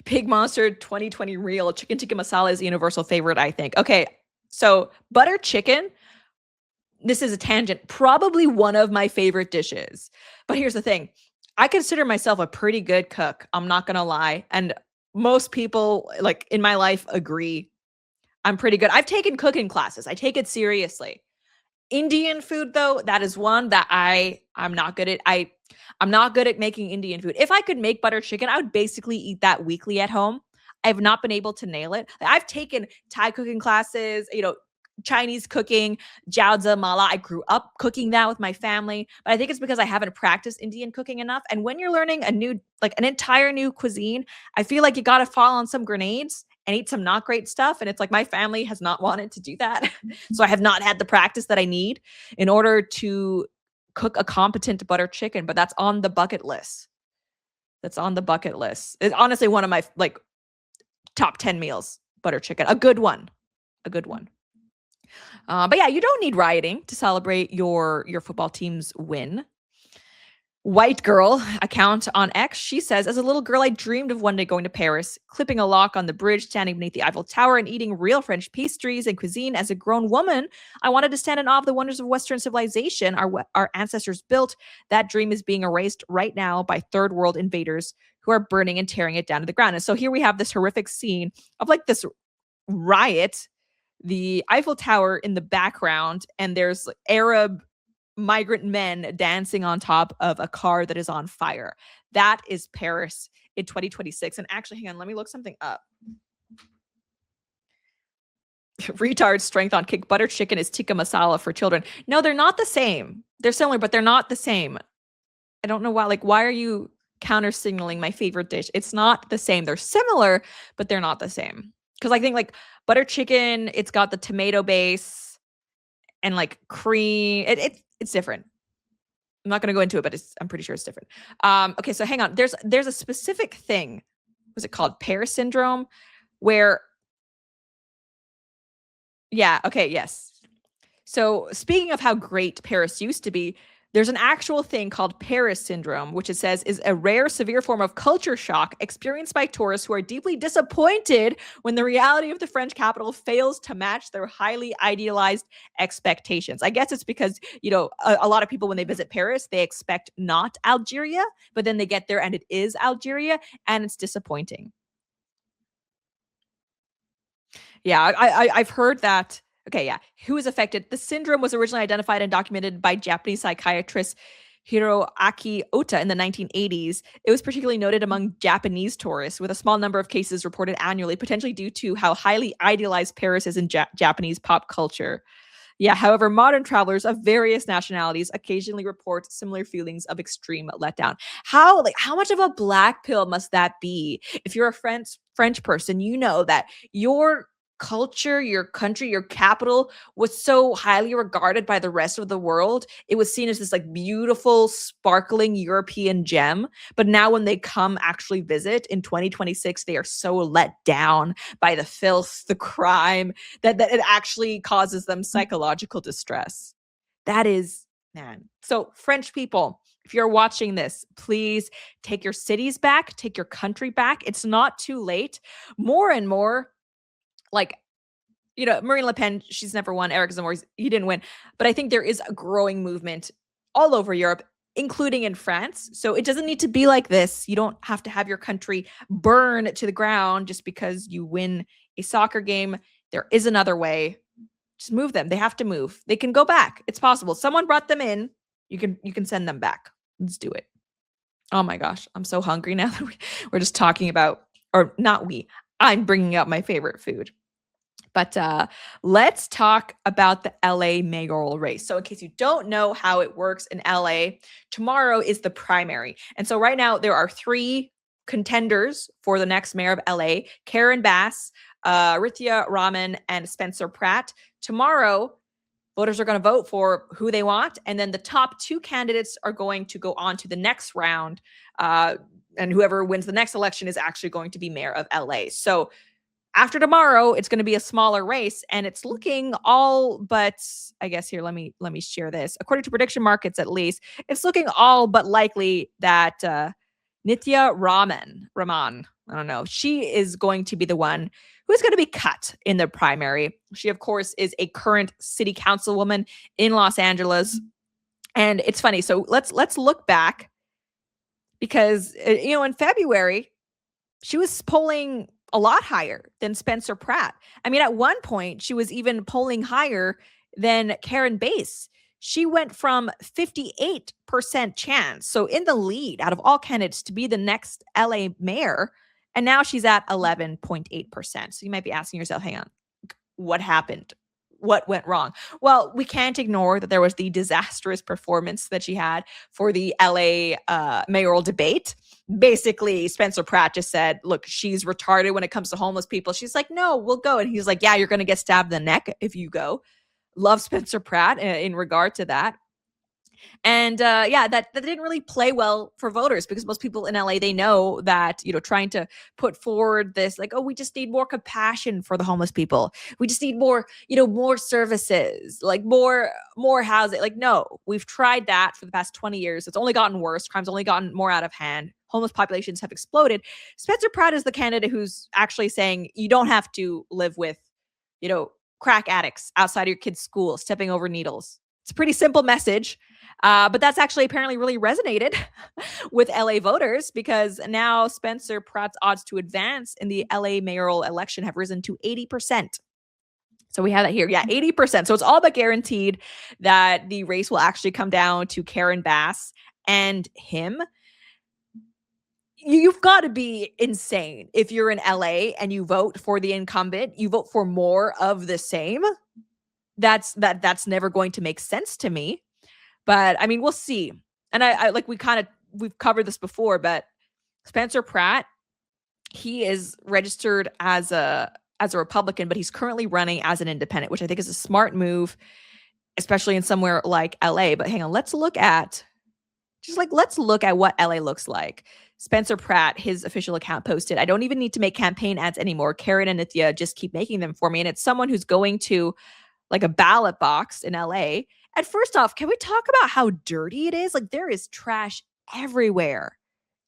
Pig Monster 2020 Real. Chicken tikka masala is a universal favorite, I think. Okay, So butter chicken, this is a tangent, probably one of my favorite dishes. But here's the thing. I consider myself a pretty good cook. I'm not going to lie. And most people like in my life agree I'm pretty good. I've taken cooking classes. I take it seriously. Indian food though, that is one that I'm not good at. I'm not good at making Indian food. If I could make butter chicken, I would basically eat that weekly at home. I have not been able to nail it. I've taken Thai cooking classes, Chinese cooking, jiaozi, mala. I grew up cooking that with my family, but I think it's because I haven't practiced Indian cooking enough. And when you're learning an entire new cuisine, I feel like you got to fall on some grenades and eat some not great stuff. And it's like my family has not wanted to do that. So I have not had the practice that I need in order to cook a competent butter chicken, but that's on the bucket list. That's on the bucket list. It's honestly one of my top 10 meals, butter chicken, a good one. But yeah, you don't need rioting to celebrate your football team's win. White girl account on X, she says, as a little girl, I dreamed of one day going to Paris, clipping a lock on the bridge, standing beneath the Eiffel Tower, and eating real French pastries and cuisine. As a grown woman, I wanted to stand in awe of the wonders of Western civilization our ancestors built. That dream is being erased right now by third world invaders who are burning and tearing it down to the ground. And so here we have this horrific scene of this riot, the Eiffel Tower in the background, and there's Arab migrant men dancing on top of a car that is on fire. That is Paris in 2026. And actually, hang on, let me look something up. Retard strength on kick butter chicken is tikka masala for children. No, they're not the same. They're similar, but they're not the same. I don't know why. Why are you counter signaling my favorite dish? It's not the same. They're similar, but they're not the same. Because I think butter chicken, it's got the tomato base and cream. It's different. I'm not going to go into it, but I'm pretty sure it's different. Okay, so hang on. There's a specific thing. Was it called Paris syndrome? Where, yeah, okay, yes. So speaking of how great Paris used to be, there's an actual thing called Paris syndrome, which it says is a rare, severe form of culture shock experienced by tourists who are deeply disappointed when the reality of the French capital fails to match their highly idealized expectations. I guess it's because, a lot of people, when they visit Paris, they expect not Algeria, but then they get there and it is Algeria, and it's disappointing. Yeah, I've heard that. Okay, yeah. Who is affected? The syndrome was originally identified and documented by Japanese psychiatrist Hiroaki Ota in the 1980s. It was particularly noted among Japanese tourists, with a small number of cases reported annually, potentially due to how highly idealized Paris is in Japanese pop culture. Yeah, however, modern travelers of various nationalities occasionally report similar feelings of extreme letdown. How much of a black pill must that be? If you're a French person, you know that your culture, your country, your capital was so highly regarded by the rest of the world. It was seen as this beautiful, sparkling European gem. But now when they come actually visit in 2026, they are so let down by the filth, the crime, that it actually causes them psychological distress. That is, man. So French people, if you're watching this, please take your cities back, take your country back. It's not too late. More and more, Marine Le Pen, she's never won. Eric Zemmour, he didn't win. But I think there is a growing movement all over Europe, including in France. So it doesn't need to be like this. You don't have to have your country burn to the ground just because you win a soccer game. There is another way. Just move them. They have to move. They can go back. It's possible. Someone brought them in. You can send them back. Let's do it. Oh my gosh. I'm so hungry now that we're just talking about, or not we, I'm bringing up my favorite food. But let's talk about the LA mayoral race. So in case you don't know how it works in LA, tomorrow is the primary. And so right now there are 3 contenders for the next mayor of LA: Karen Bass, Nithya Raman, and Spencer Pratt. Tomorrow, voters are going to vote for who they want. And then the top 2 candidates are going to go on to the next round. And whoever wins the next election is actually going to be mayor of LA. So after tomorrow, it's going to be a smaller race, and it's looking all but, I guess here, let me share this. According to prediction markets, at least, it's looking all but likely that Nithya Raman, I don't know. She is going to be the one who's going to be cut in the primary. She, of course, is a current city councilwoman in Los Angeles. And it's funny. So let's look back because, in February, she was polling a lot higher than Spencer Pratt. I mean, at one point, she was even polling higher than Karen Bass. She went from 58% chance, so in the lead out of all candidates to be the next LA mayor, and now she's at 11.8%. So you might be asking yourself, hang on, what happened? What went wrong? Well, we can't ignore that there was the disastrous performance that she had for the LA mayoral debate. Basically, Spencer Pratt just said, look, she's retarded when it comes to homeless people. She's like, no, we'll go. And he's like, yeah, you're going to get stabbed in the neck if you go. Love Spencer Pratt in regard to that. And that didn't really play well for voters because most people in LA, they know that, trying to put forward this like, oh, we just need more compassion for the homeless people. We just need more, more services, like more housing. Like, no, we've tried that for the past 20 years. It's only gotten worse. Crime's only gotten more out of hand. Homeless populations have exploded. Spencer Pratt is the candidate who's actually saying you don't have to live with, crack addicts outside of your kid's school, stepping over needles. It's a pretty simple message. But that's actually apparently really resonated with LA voters because now Spencer Pratt's odds to advance in the LA mayoral election have risen to 80%. So we have that here. Yeah, 80%. So it's all but guaranteed that the race will actually come down to Karen Bass and him. You've got to be insane if you're in LA and you vote for the incumbent, you vote for more of the same. That's never going to make sense to me. But I mean, we'll see. And I we've covered this before, but Spencer Pratt, he is registered as a Republican, but he's currently running as an independent, which I think is a smart move, especially in somewhere like LA. But hang on, let's look at what LA looks like. Spencer Pratt, his official account posted, I don't even need to make campaign ads anymore. Karen and Nithya just keep making them for me. And it's someone who's going to like a ballot box in LA. And first off, can we talk about how dirty it is? Like there is trash everywhere.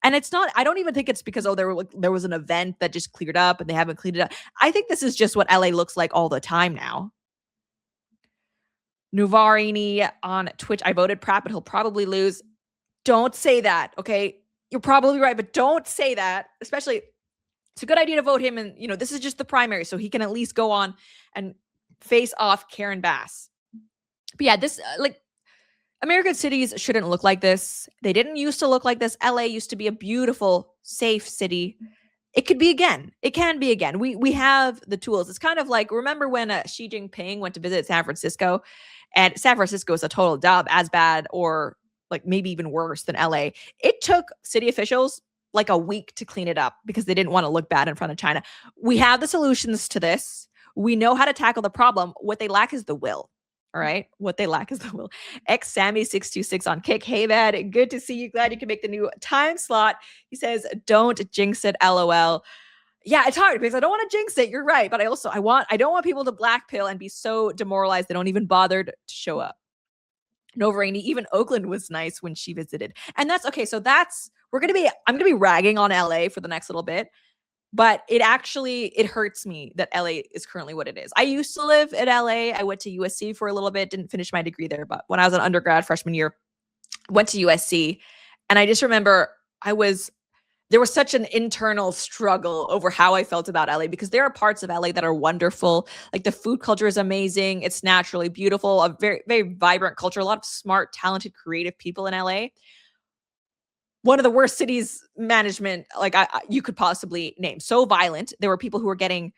And it's not, I don't even think it's because, there was an event that just cleared up and they haven't cleaned it up. I think this is just what LA looks like all the time now. Nuvarini on Twitch, I voted Pratt, but he'll probably lose. Don't say that, okay? You're probably right, but don't say that. Especially, it's a good idea to vote him. And, this is just the primary, so he can at least go on and face off Karen Bass. But yeah, this, American cities shouldn't look like this. They didn't used to look like this. LA used to be a beautiful, safe city. It could be again. It can be again. We have the tools. It's kind of like, remember when Xi Jinping went to visit San Francisco, and San Francisco is a total dub, as bad or like maybe even worse than LA. It took city officials like a week to clean it up because they didn't want to look bad in front of China. We have the solutions to this. We know how to tackle the problem. What they lack is the will. All right. What they lack is the will. Sammy626 on Kick. Hey, man. Good to see you. Glad you can make the new time slot. He says, don't jinx it. LOL. Yeah, it's hard because I don't want to jinx it. You're right. But I don't want people to black pill and be so demoralized they don't even bother to show up. Nova Rainey, even Oakland was nice when she visited. And that's okay. So I'm going to be ragging on LA for the next little bit. But it hurts me that LA is currently what it is. I used to live in LA. I went to USC for a little bit, didn't finish my degree there. But when I was an undergrad freshman year, went to USC. And I just remember there was such an internal struggle over how I felt about LA because there are parts of LA that are wonderful. Like the food culture is amazing. It's naturally beautiful, a very, very vibrant culture, a lot of smart, talented, creative people in LA. One of the worst cities management you could possibly name. So violent. There were people who were getting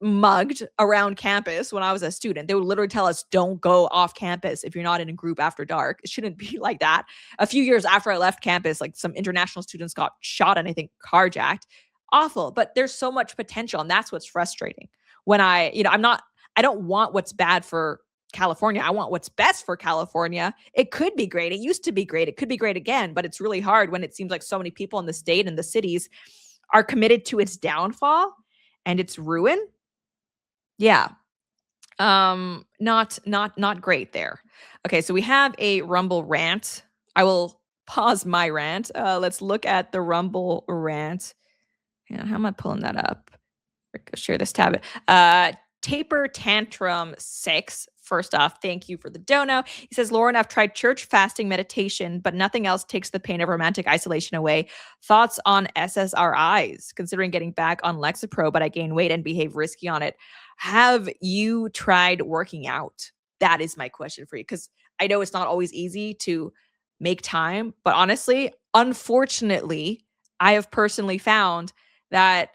mugged around campus when I was a student. They would literally tell us, don't go off campus if you're not in a group after dark. It shouldn't be like that. A few years after I left campus, some international students got shot and I think carjacked. Awful. But there's so much potential. And that's what's frustrating. When I don't want what's bad for California. I want what's best for California. It could be great. It used to be great. It could be great again, but it's really hard when it seems like so many people in the state and the cities are committed to its downfall and its ruin. Yeah. Not great there. Okay, so we have a Rumble rant. I will pause my rant. Let's look at the Rumble rant. Yeah, how am I pulling that up? Go share this tab. Taper Tantrum 6. First off, thank you for the dono. He says, Lauren, I've tried church, fasting, meditation, but nothing else takes the pain of romantic isolation away. Thoughts on SSRIs? Considering getting back on Lexapro, but I gain weight and behave risky on it. Have you tried working out? That is my question for you, because I know it's not always easy to make time, but honestly, unfortunately, I have personally found that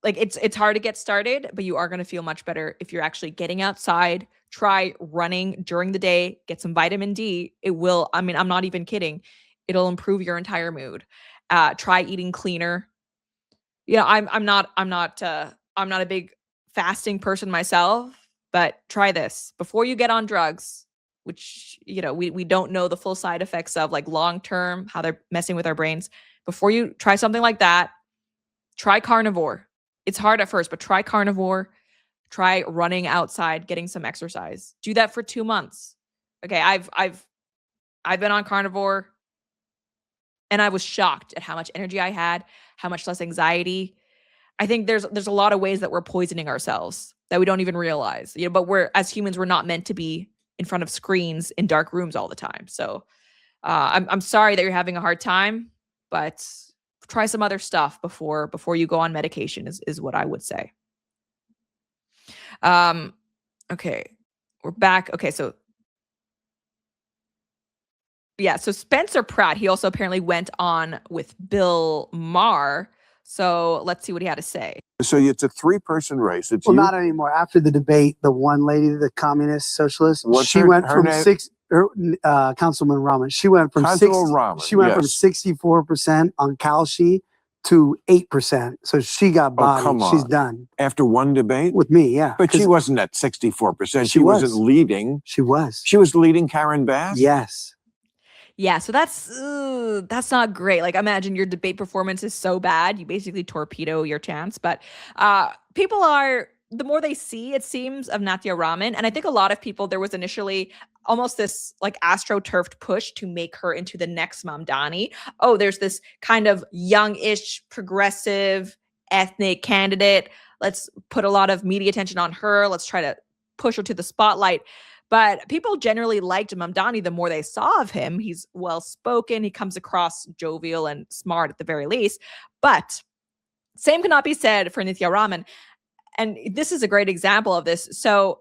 like it's hard to get started, but you are going to feel much better if you're actually getting outside. Try running during the day, get some vitamin D. It will, I mean, I'm not even kidding. It'll improve your entire mood. Try eating cleaner. You know, I'm not a big fasting person myself, but try this before you get on drugs, which, you know, we don't know the full side effects of, like long term, how they're messing with our brains. Before you try something like that, try carnivore. It's hard at first, but try carnivore. Try running outside, getting some exercise. Do that for 2 months. Okay, I've been on carnivore, and I was shocked at how much energy I had, how much less anxiety. I think there's a lot of ways that we're poisoning ourselves that we don't even realize. You know, but we're, as humans, we're not meant to be in front of screens in dark rooms all the time. So I'm sorry that you're having a hard time, but try some other stuff before you go on medication is what I would say. Okay, we're back. Okay, so yeah, so Spencer Pratt, he also apparently went on with Bill Maher. So let's see what he had to say. So it's a 3-person race. It's Well, you. not anymore. After the debate, the one lady, the communist socialist, What's she her- went her from name? Councilman Raman. She went from Councilman Raman, She went from yes. 64% on Kalshi to 8%. So she got bodied. come She's on. done After one debate? with me. Yeah, But she 'Cause wasn't at 64%. She She wasn't was. leading. she was. She was leading Karen Bass? Yes. Yeah, so that's not great. Like, imagine your debate performance is so bad, you basically torpedo your chance. But people are, the more they see, it seems, of Nithya Raman, and I think a lot of people, there was initially almost this like astroturfed push to make her into the next Mamdani. Oh, there's this kind of youngish, progressive, ethnic candidate. Let's put a lot of media attention on her. Let's try to push her to the spotlight. But people generally liked Mamdani the more they saw of him. He's well-spoken. He comes across jovial and smart at the very least. But same cannot be said for Nithya Raman. And this is a great example of this. So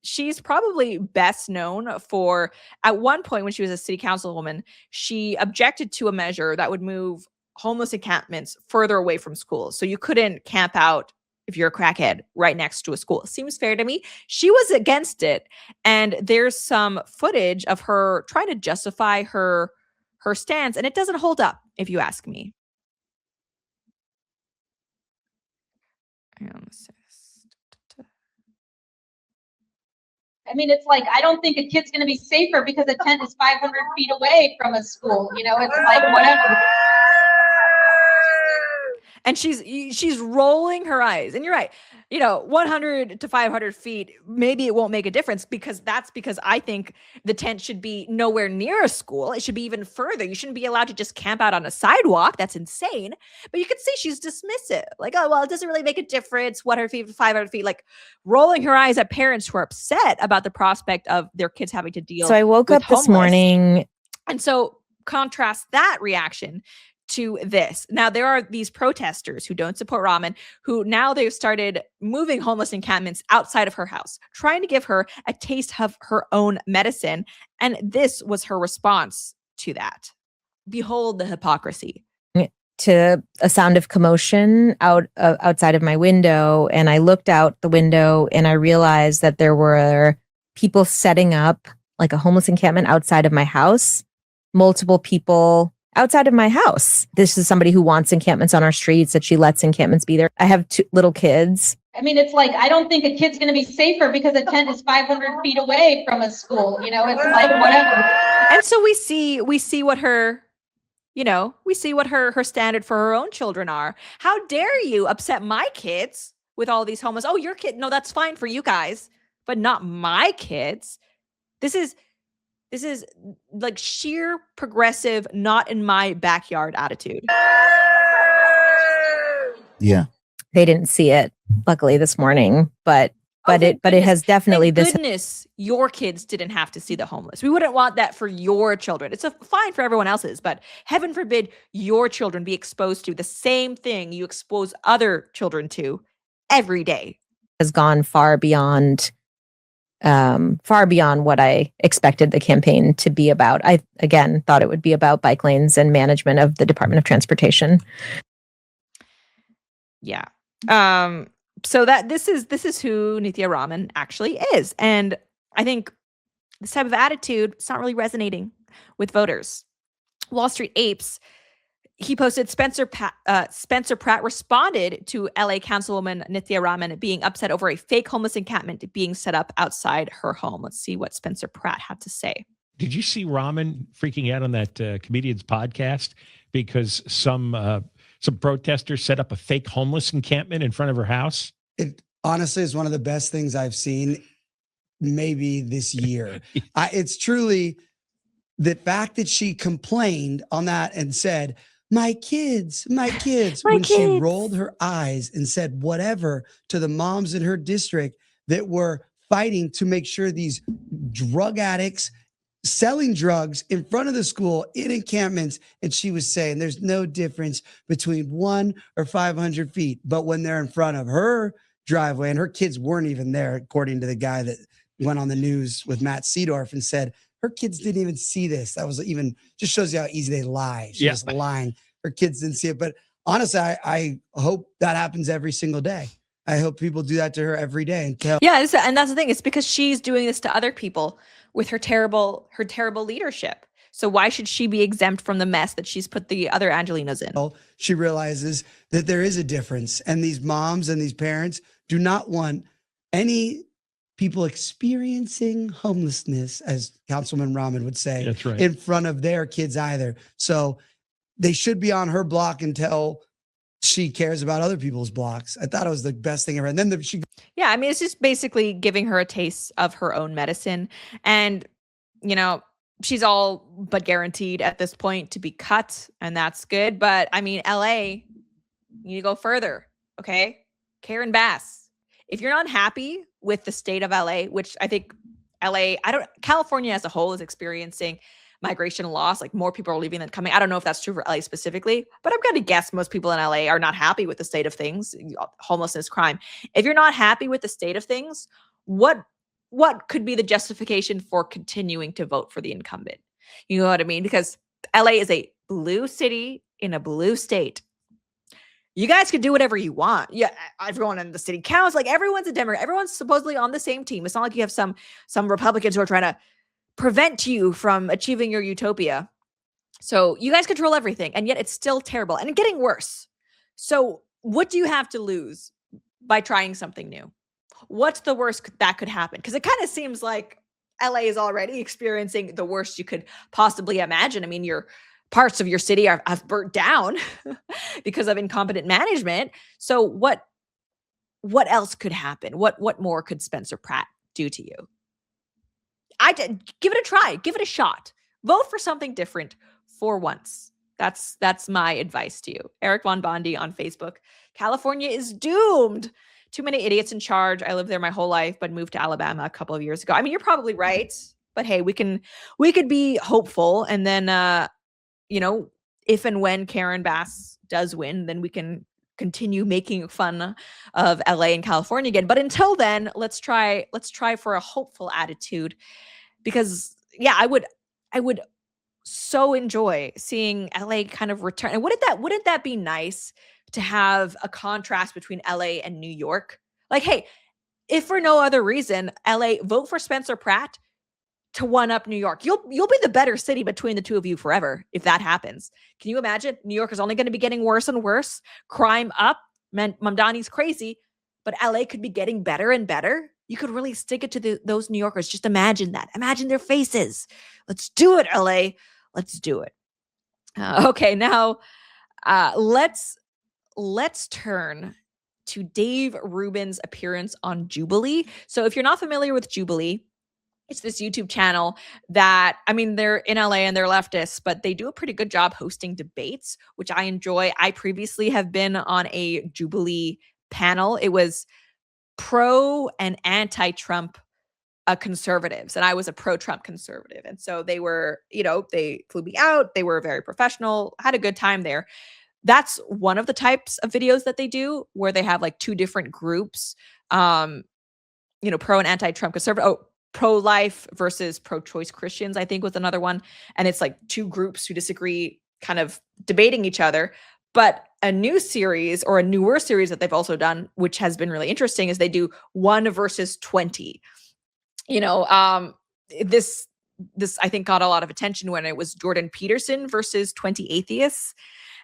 she's probably best known for, at one point when she was a city councilwoman, she objected to a measure that would move homeless encampments further away from schools. So you couldn't camp out if you're a crackhead right next to a school. Seems fair to me. She was against it. And there's some footage of her trying to justify her stance, and it doesn't hold up, if you ask me. Hang on, let's see this. I mean, it's like, I don't think a kid's going to be safer because a tent is 500 feet away from a school. You know, it's like, whatever. And she's rolling her eyes. And you're right. You know, 100 to 500 feet, maybe it won't make a difference, because I think the tent should be nowhere near a school. It should be even further. You shouldn't be allowed to just camp out on a sidewalk. That's insane. But you can see she's dismissive. Like, oh, well, it doesn't really make a difference. 100 feet, 500 feet, like rolling her eyes at parents who are upset about the prospect of their kids having to deal. So I woke with up this homeless. morning. And so contrast that reaction to this. Now, there are these protesters who don't support Raman, who now they've started moving homeless encampments outside of her house, trying to give her a taste of her own medicine. And this was her response to that. Behold the hypocrisy. To a sound of commotion outside of my window, and I looked out the window and I realized that there were people setting up like a homeless encampment outside of my house. Multiple people outside of my house. This is somebody who wants encampments on our streets, that she lets encampments be there. I have 2 little kids. I mean, it's like, I don't think a kid's going to be safer because a tent is 500 feet away from a school. You know, it's like, whatever. And so we see what her, you know, we see what her standard for her own children are. How dare you upset my kids with all these homeless? Oh, your kid. No, that's fine for you guys, but not my kids. This is like sheer progressive, not in my backyard attitude. Yeah. They didn't see it, luckily, this morning, but it has definitely Thank goodness your kids didn't have to see the homeless. We wouldn't want that for your children. It's fine for everyone else's, but heaven forbid your children be exposed to the same thing you expose other children to every day. Has gone far beyond what I expected the campaign to be about. I, again, thought it would be about bike lanes and management of the Department of Transportation. Yeah. So that this is who Nithya Raman actually is. And I think this type of attitude, it's not really resonating with voters. Wall Street Apes, he posted Spencer Pratt responded to LA Councilwoman Nithya Raman being upset over a fake homeless encampment being set up outside her home. Let's see what Spencer Pratt had to say. Did you see Raman freaking out on that comedian's podcast because some protesters set up a fake homeless encampment in front of her house? It honestly is one of the best things I've seen maybe this year. It's truly the fact that she complained on that and said, my kids, she rolled her eyes and said whatever to the moms in her district that were fighting to make sure these drug addicts selling drugs in front of the school in encampments. And she was saying there's no difference between 1 or 500 feet. But when they're in front of her driveway, and her kids weren't even there, according to the guy that went on the news with Matt Seedorf and said her kids didn't even see this. That was even just shows you how easy they lie. She was lying. Her kids didn't see it. But honestly, I hope that happens every single day. I hope people do that to her every day and tell. Yeah, and that's the thing. It's because she's doing this to other people with her terrible leadership. So why should she be exempt from the mess that she's put the other Angelinas in? She realizes that there is a difference, and these moms and these parents do not want any people experiencing homelessness, as Councilman Raman would say, that's right, in front of their kids either. So they should be on her block until she cares about other people's blocks. I thought it was the best thing ever. And then yeah, I mean, it's just basically giving her a taste of her own medicine. And, you know, she's all but guaranteed at this point to be cut, and that's good. But I mean, LA, you need to go further. Okay. Karen Bass, if you're not happy with the state of LA, which I think California as a whole is experiencing migration loss, like more people are leaving than coming. I don't know if that's true for LA specifically, but I'm going to guess most people in LA are not happy with the state of things, homelessness, crime. If you're not happy with the state of things, what could be the justification for continuing to vote for the incumbent? You know what I mean? Because LA is a blue city in a blue state. You guys could do whatever you want. Yeah, everyone in the city counts. Like everyone's a Democrat. Everyone's supposedly on the same team. It's not like you have some Republicans who are trying to prevent you from achieving your utopia. So you guys control everything, and yet it's still terrible and getting worse. So what do you have to lose by trying something new? What's the worst that could happen? Because it kind of seems like LA is already experiencing the worst you could possibly imagine. I mean, your parts of your city have burnt down because of incompetent management. So what else could happen? What more could Spencer Pratt do to you? Give it a try. Give it a shot. Vote for something different for once. That's my advice to you. Eric Von Bondi on Facebook. California is doomed. Too many idiots in charge. I lived there my whole life, but moved to Alabama a couple of years ago. I mean, you're probably right, but hey, we could be hopeful, and then if and when Karen Bass does win, then we can continue making fun of LA and California again. But until then, let's try for a hopeful attitude, because I would so enjoy seeing LA kind of return. And wouldn't that be nice to have a contrast between LA and New York? Like, hey, if for no other reason, LA, vote for Spencer Pratt to one up New York. You'll be the better city between the two of you forever if that happens. Can you imagine? New York is only going to be getting worse and worse. Crime up. Mamdani's crazy, but LA could be getting better and better. You could really stick it to those New Yorkers. Just imagine that. Imagine their faces. Let's do it, LA. Let's do it. Okay, now let's turn to Dave Rubin's appearance on Jubilee. So if you're not familiar with Jubilee, It's this YouTube channel that, I mean, they're in LA and they're leftists, but they do a pretty good job hosting debates, which I enjoy. I previously have been on a Jubilee panel. It was pro and anti-Trump conservatives, and I was a pro-Trump conservative. And so they were, they flew me out. They were very professional, had a good time there. That's one of the types of videos that they do where they have like two different groups, pro and anti-Trump conservative. Oh, pro-life versus pro-choice Christians, I think was another one. And it's like two groups who disagree kind of debating each other. But a new series or a newer series that they've also done, which has been really interesting, is they do 1 versus 20. This I think got a lot of attention when it was Jordan Peterson versus 20 atheists.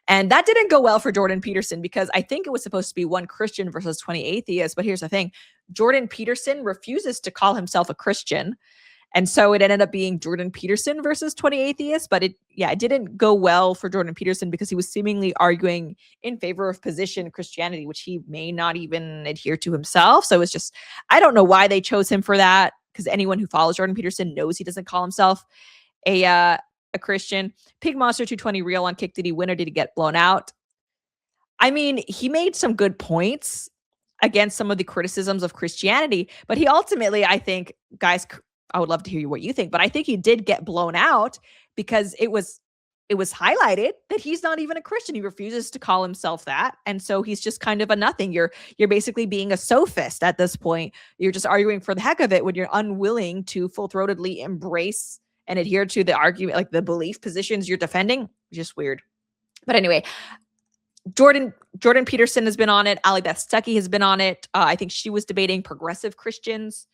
And that didn't go well for Jordan Peterson because I think it was supposed to be 1 Christian versus 20 atheists. But here's the thing. Jordan Peterson refuses to call himself a Christian. And so it ended up being Jordan Peterson versus 20 atheists. But it didn't go well for Jordan Peterson because he was seemingly arguing in favor of position Christianity, which he may not even adhere to himself. So it's just, I don't know why they chose him for that, because anyone who follows Jordan Peterson knows he doesn't call himself a Christian. Pig Monster 220 real on Kick. Did he win or did he get blown out? I mean, he made some good points against some of the criticisms of Christianity, but he ultimately, I think, guys, I would love to hear what you think, but I think he did get blown out because it was highlighted that he's not even a Christian. He refuses to call himself that. And so he's just kind of a nothing. You're basically being a sophist at this point. You're just arguing for the heck of it when you're unwilling to full-throatedly embrace and adhere to the argument, like the belief positions you're defending. Just weird. But anyway, Jordan Peterson has been on it. Ali Beth Stuckey has been on it. I think she was debating progressive Christians.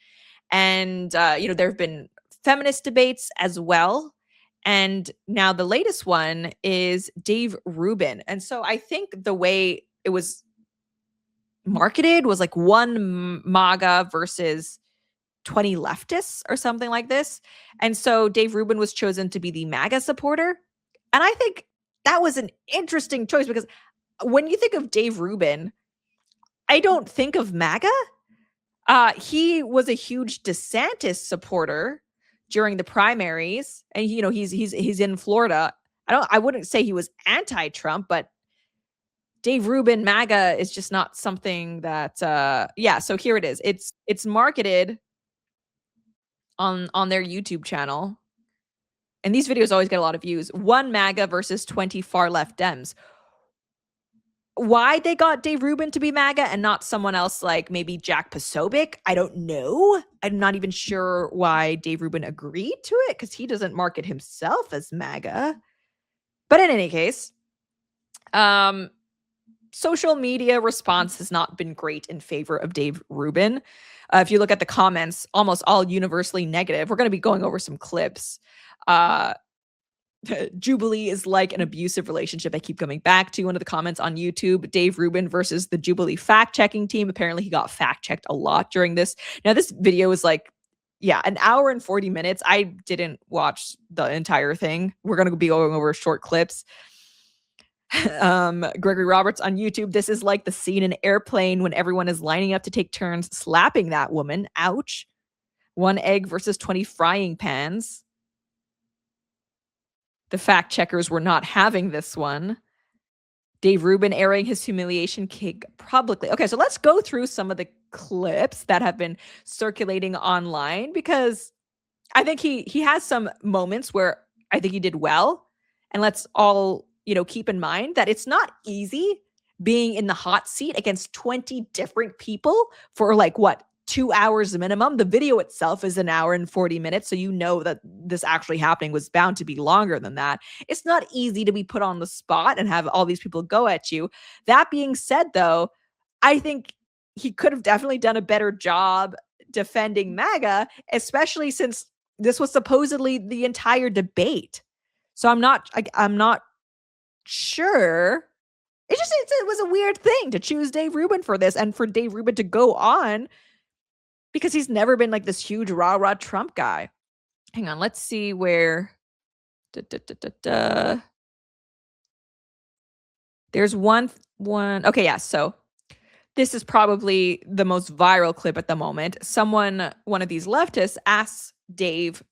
And, there have been feminist debates as well. And now the latest one is Dave Rubin. And so I think the way it was marketed was like 1 MAGA versus 20 leftists or something like this. And so Dave Rubin was chosen to be the MAGA supporter. And I think that was an interesting choice because when you think of Dave Rubin, I don't think of MAGA. He was a huge DeSantis supporter during the primaries, and he's in Florida. I wouldn't say he was anti-Trump, but Dave Rubin MAGA is just not something that so here it is. It's marketed on their YouTube channel. And these videos always get a lot of views. 1 MAGA versus 20 far left Dems. Why they got Dave Rubin to be MAGA and not someone else like maybe Jack Posobiec, I don't know. I'm not even sure why Dave Rubin agreed to it because he doesn't market himself as MAGA. But in any case, social media response has not been great in favor of Dave Rubin. If you look at the comments, almost all universally negative. We're going to be going over some clips. Jubilee is like an abusive relationship. I keep coming back to one of the comments on YouTube. Dave Rubin versus the Jubilee fact-checking team. Apparently he got fact-checked a lot during this. Now this video is like, an hour and 40 minutes. I didn't watch the entire thing. We're going to be going over short clips. Gregory Roberts on YouTube. This is like the scene in Airplane when everyone is lining up to take turns slapping that woman. Ouch. 1 egg versus 20 frying pans. The fact checkers were not having this one. Dave Rubin airing his humiliation kick publicly. Okay, so let's go through some of the clips that have been circulating online because I think he has some moments where I think he did well. And let's all, keep in mind that it's not easy being in the hot seat against 20 different people for 2 hours minimum. The video itself is 1 hour and 40 minutes. So that this actually happening was bound to be longer than that. It's not easy to be put on the spot and have all these people go at you. That being said, though, I think he could have definitely done a better job defending MAGA, especially since this was supposedly the entire debate. So I'm not sure. It was a weird thing to choose Dave Rubin for this and for Dave Rubin to go on because he's never been like this huge rah-rah Trump guy. Hang on, let's see where. There's one. Okay, yeah. So this is probably the most viral clip at the moment. One of these leftists asks Dave,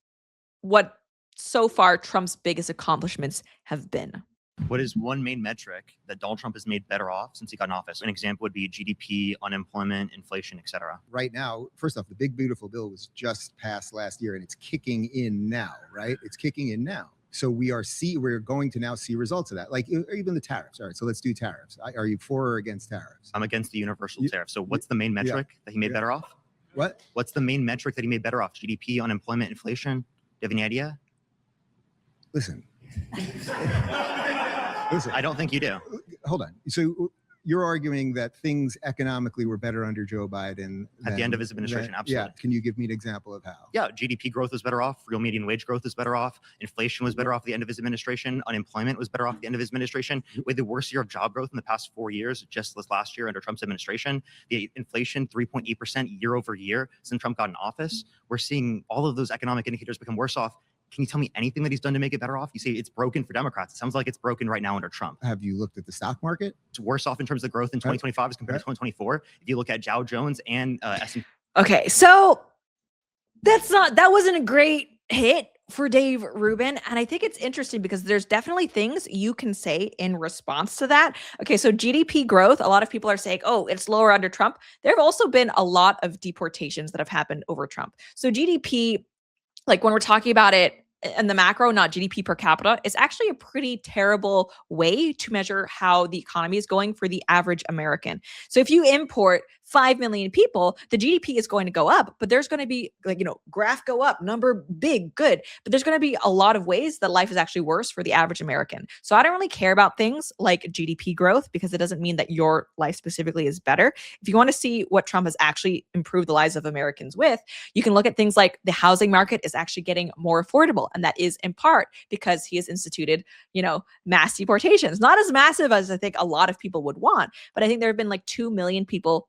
what so far Trump's biggest accomplishments have been. What is one main metric that Donald Trump has made better off since he got in office? An example would be GDP, unemployment, inflation, etc. Right now, first off, the big beautiful bill was just passed last year and it's kicking in now, right? It's kicking in now. So we're going to now see results of that, like even the tariffs. All right, so let's do tariffs. Are you for or against tariffs? I'm against the universal tariff. So what's the main metric that he made better off? What? What's the main metric that he made better off? GDP, unemployment, inflation? Do you have any idea? Listen. Listen. I don't think you do. Hold on. So you're arguing that things economically were better under Joe Biden At the end of his administration, absolutely. Yeah. Can you give me an example of how? Yeah, GDP growth was better off. Real median wage growth is better off. Inflation was better off at the end of his administration. Unemployment was better off at the end of his administration. We had the worst year of job growth in the past 4 years, just this last year under Trump's administration. The inflation, 3.8% year over year since Trump got in office. We're seeing all of those economic indicators become worse off. Can you tell me anything that he's done to make it better off? You say it's broken for Democrats. It sounds like it's broken right now under Trump. Have you looked at the stock market? It's worse off in terms of growth in 2025 as compared to 2024. If you look at Dow Jones and S&P. Okay, so that wasn't a great hit for Dave Rubin. And I think it's interesting because there's definitely things you can say in response to that. Okay, so GDP growth, a lot of people are saying, oh, it's lower under Trump. There have also been a lot of deportations that have happened over Trump. So GDP, like when we're talking about it in the macro, not GDP per capita, it's actually a pretty terrible way to measure how the economy is going for the average American. So if you import 5 million people, the GDP is going to go up, but there's going to be graph go up, number big, good. But there's going to be a lot of ways that life is actually worse for the average American. So I don't really care about things like GDP growth because it doesn't mean that your life specifically is better. If you want to see what Trump has actually improved the lives of Americans with, you can look at things like the housing market is actually getting more affordable. And that is in part because he has instituted, mass deportations, not as massive as I think a lot of people would want. But I think there have been like 2 million people,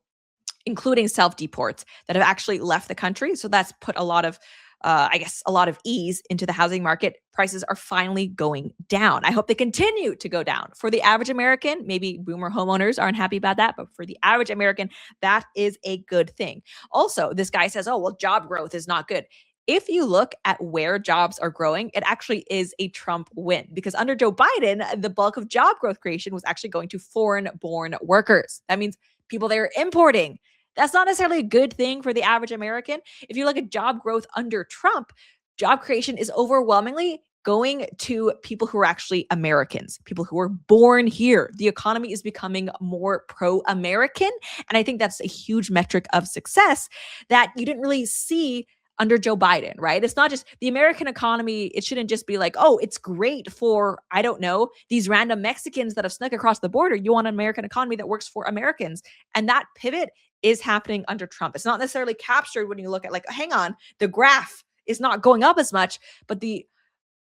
including self-deports, that have actually left the country. So that's put a lot of, a lot of ease into the housing market. Prices are finally going down. I hope they continue to go down. For the average American, maybe boomer homeowners aren't happy about that, but for the average American, that is a good thing. Also, this guy says, oh, well, job growth is not good. If you look at where jobs are growing, it actually is a Trump win because under Joe Biden, the bulk of job growth creation was actually going to foreign-born workers. That means people they are importing. That's not necessarily a good thing for the average American. If you look at job growth under Trump, job creation is overwhelmingly going to people who are actually Americans, people who are born here. The economy is becoming more pro-American. And I think that's a huge metric of success that you didn't really see under Joe Biden, right? It's not just the American economy. It shouldn't just be like, oh, it's great for, I don't know, these random Mexicans that have snuck across the border. You want an American economy that works for Americans. And that pivot is happening under Trump. It's not necessarily captured when you look at like, hang on, the graph is not going up as much, but the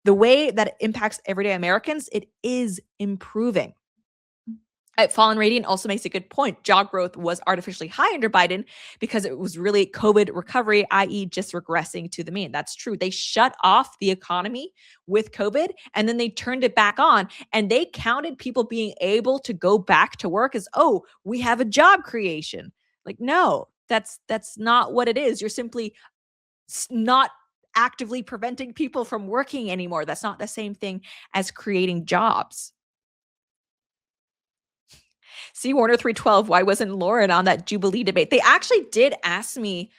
way that it impacts everyday Americans, it is improving. Fallen Radiant also makes a good point. Job growth was artificially high under Biden because it was really COVID recovery, i.e. just regressing to the mean. That's true. They shut off the economy with COVID and then they turned it back on and they counted people being able to go back to work as, oh, we have a job creation. Like, no, that's not what it is. You're simply not actively preventing people from working anymore. That's not the same thing as creating jobs. See Warner 312, why wasn't Lauren on that Jubilee debate? They actually did ask me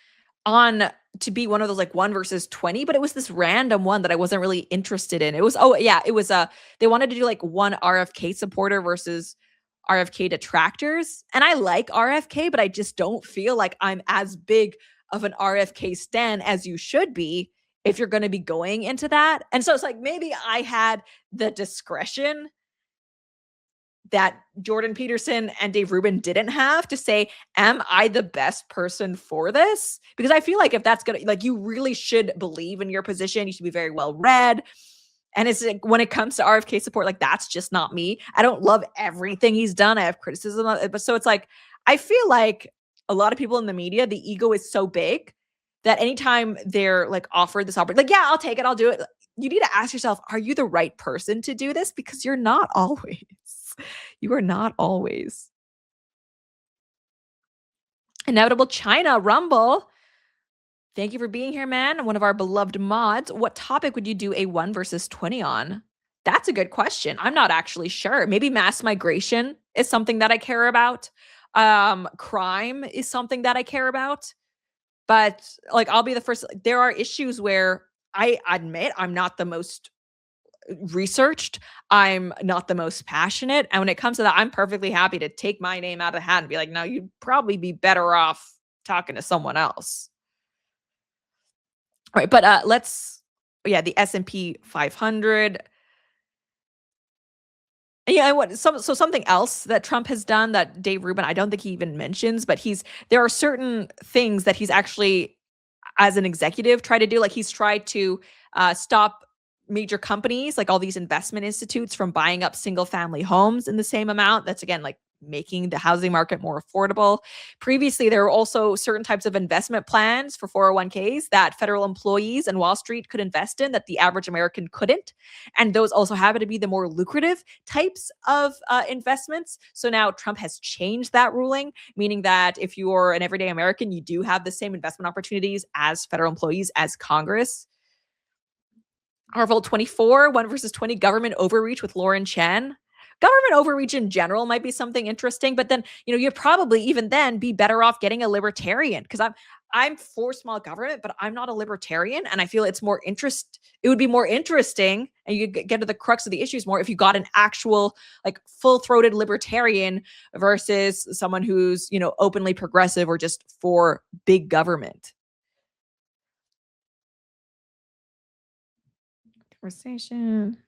on to be one of those like 1 versus 20, but it was this random one that I wasn't really interested in. It was, they wanted to do like one RFK supporter versus RFK detractors. And I like RFK, but I just don't feel like I'm as big of an RFK stan as you should be if you're going to be going into that. And so it's like, maybe I had the discretion that Jordan Peterson and Dave Rubin didn't have to say, am I the best person for this? Because I feel like if that's going to, like, you really should believe in your position. You should be very well read. And it's like, when it comes to RFK support, like, that's just not me. I don't love everything he's done. I have criticism of it. But so it's like, I feel like a lot of people in the media, the ego is so big that anytime they're like offered this opportunity, like, yeah, I'll take it. I'll do it. You need to ask yourself, are you the right person to do this? Because you're not always. You are not always. Inevitable China Rumble. Thank you for being here, man. One of our beloved mods. What topic would you do a 1 versus 20 on? That's a good question. I'm not actually sure. Maybe mass migration is something that I care about. Crime is something that I care about. But like, I'll be the first. There are issues where I admit I'm not the most researched. I'm not the most passionate. And when it comes to that, I'm perfectly happy to take my name out of the hat and be like, no, you'd probably be better off talking to someone else. All right, but the S&P 500. Yeah, something else that Trump has done that Dave Rubin, I don't think he even mentions, but there are certain things that he's actually, as an executive, tried to do. Like, he's tried to stop major companies, like all these investment institutes, from buying up single family homes in the same amount. That's, again, like making the housing market more affordable. Previously, there were also certain types of investment plans for 401ks that federal employees and Wall Street could invest in that the average American couldn't. And those also happen to be the more lucrative types of investments. So now Trump has changed that ruling, meaning that if you're an everyday American, you do have the same investment opportunities as federal employees, as Congress. Arvold 24, 1 versus 20, government overreach with Lauren Chen. Government overreach in general might be something interesting, but then, you'd probably even then be better off getting a libertarian, because I'm for small government, but I'm not a libertarian. And I feel it would be more interesting, and you could get to the crux of the issues more if you got an actual, like, full-throated libertarian versus someone who's, openly progressive or just for big government. Conversation.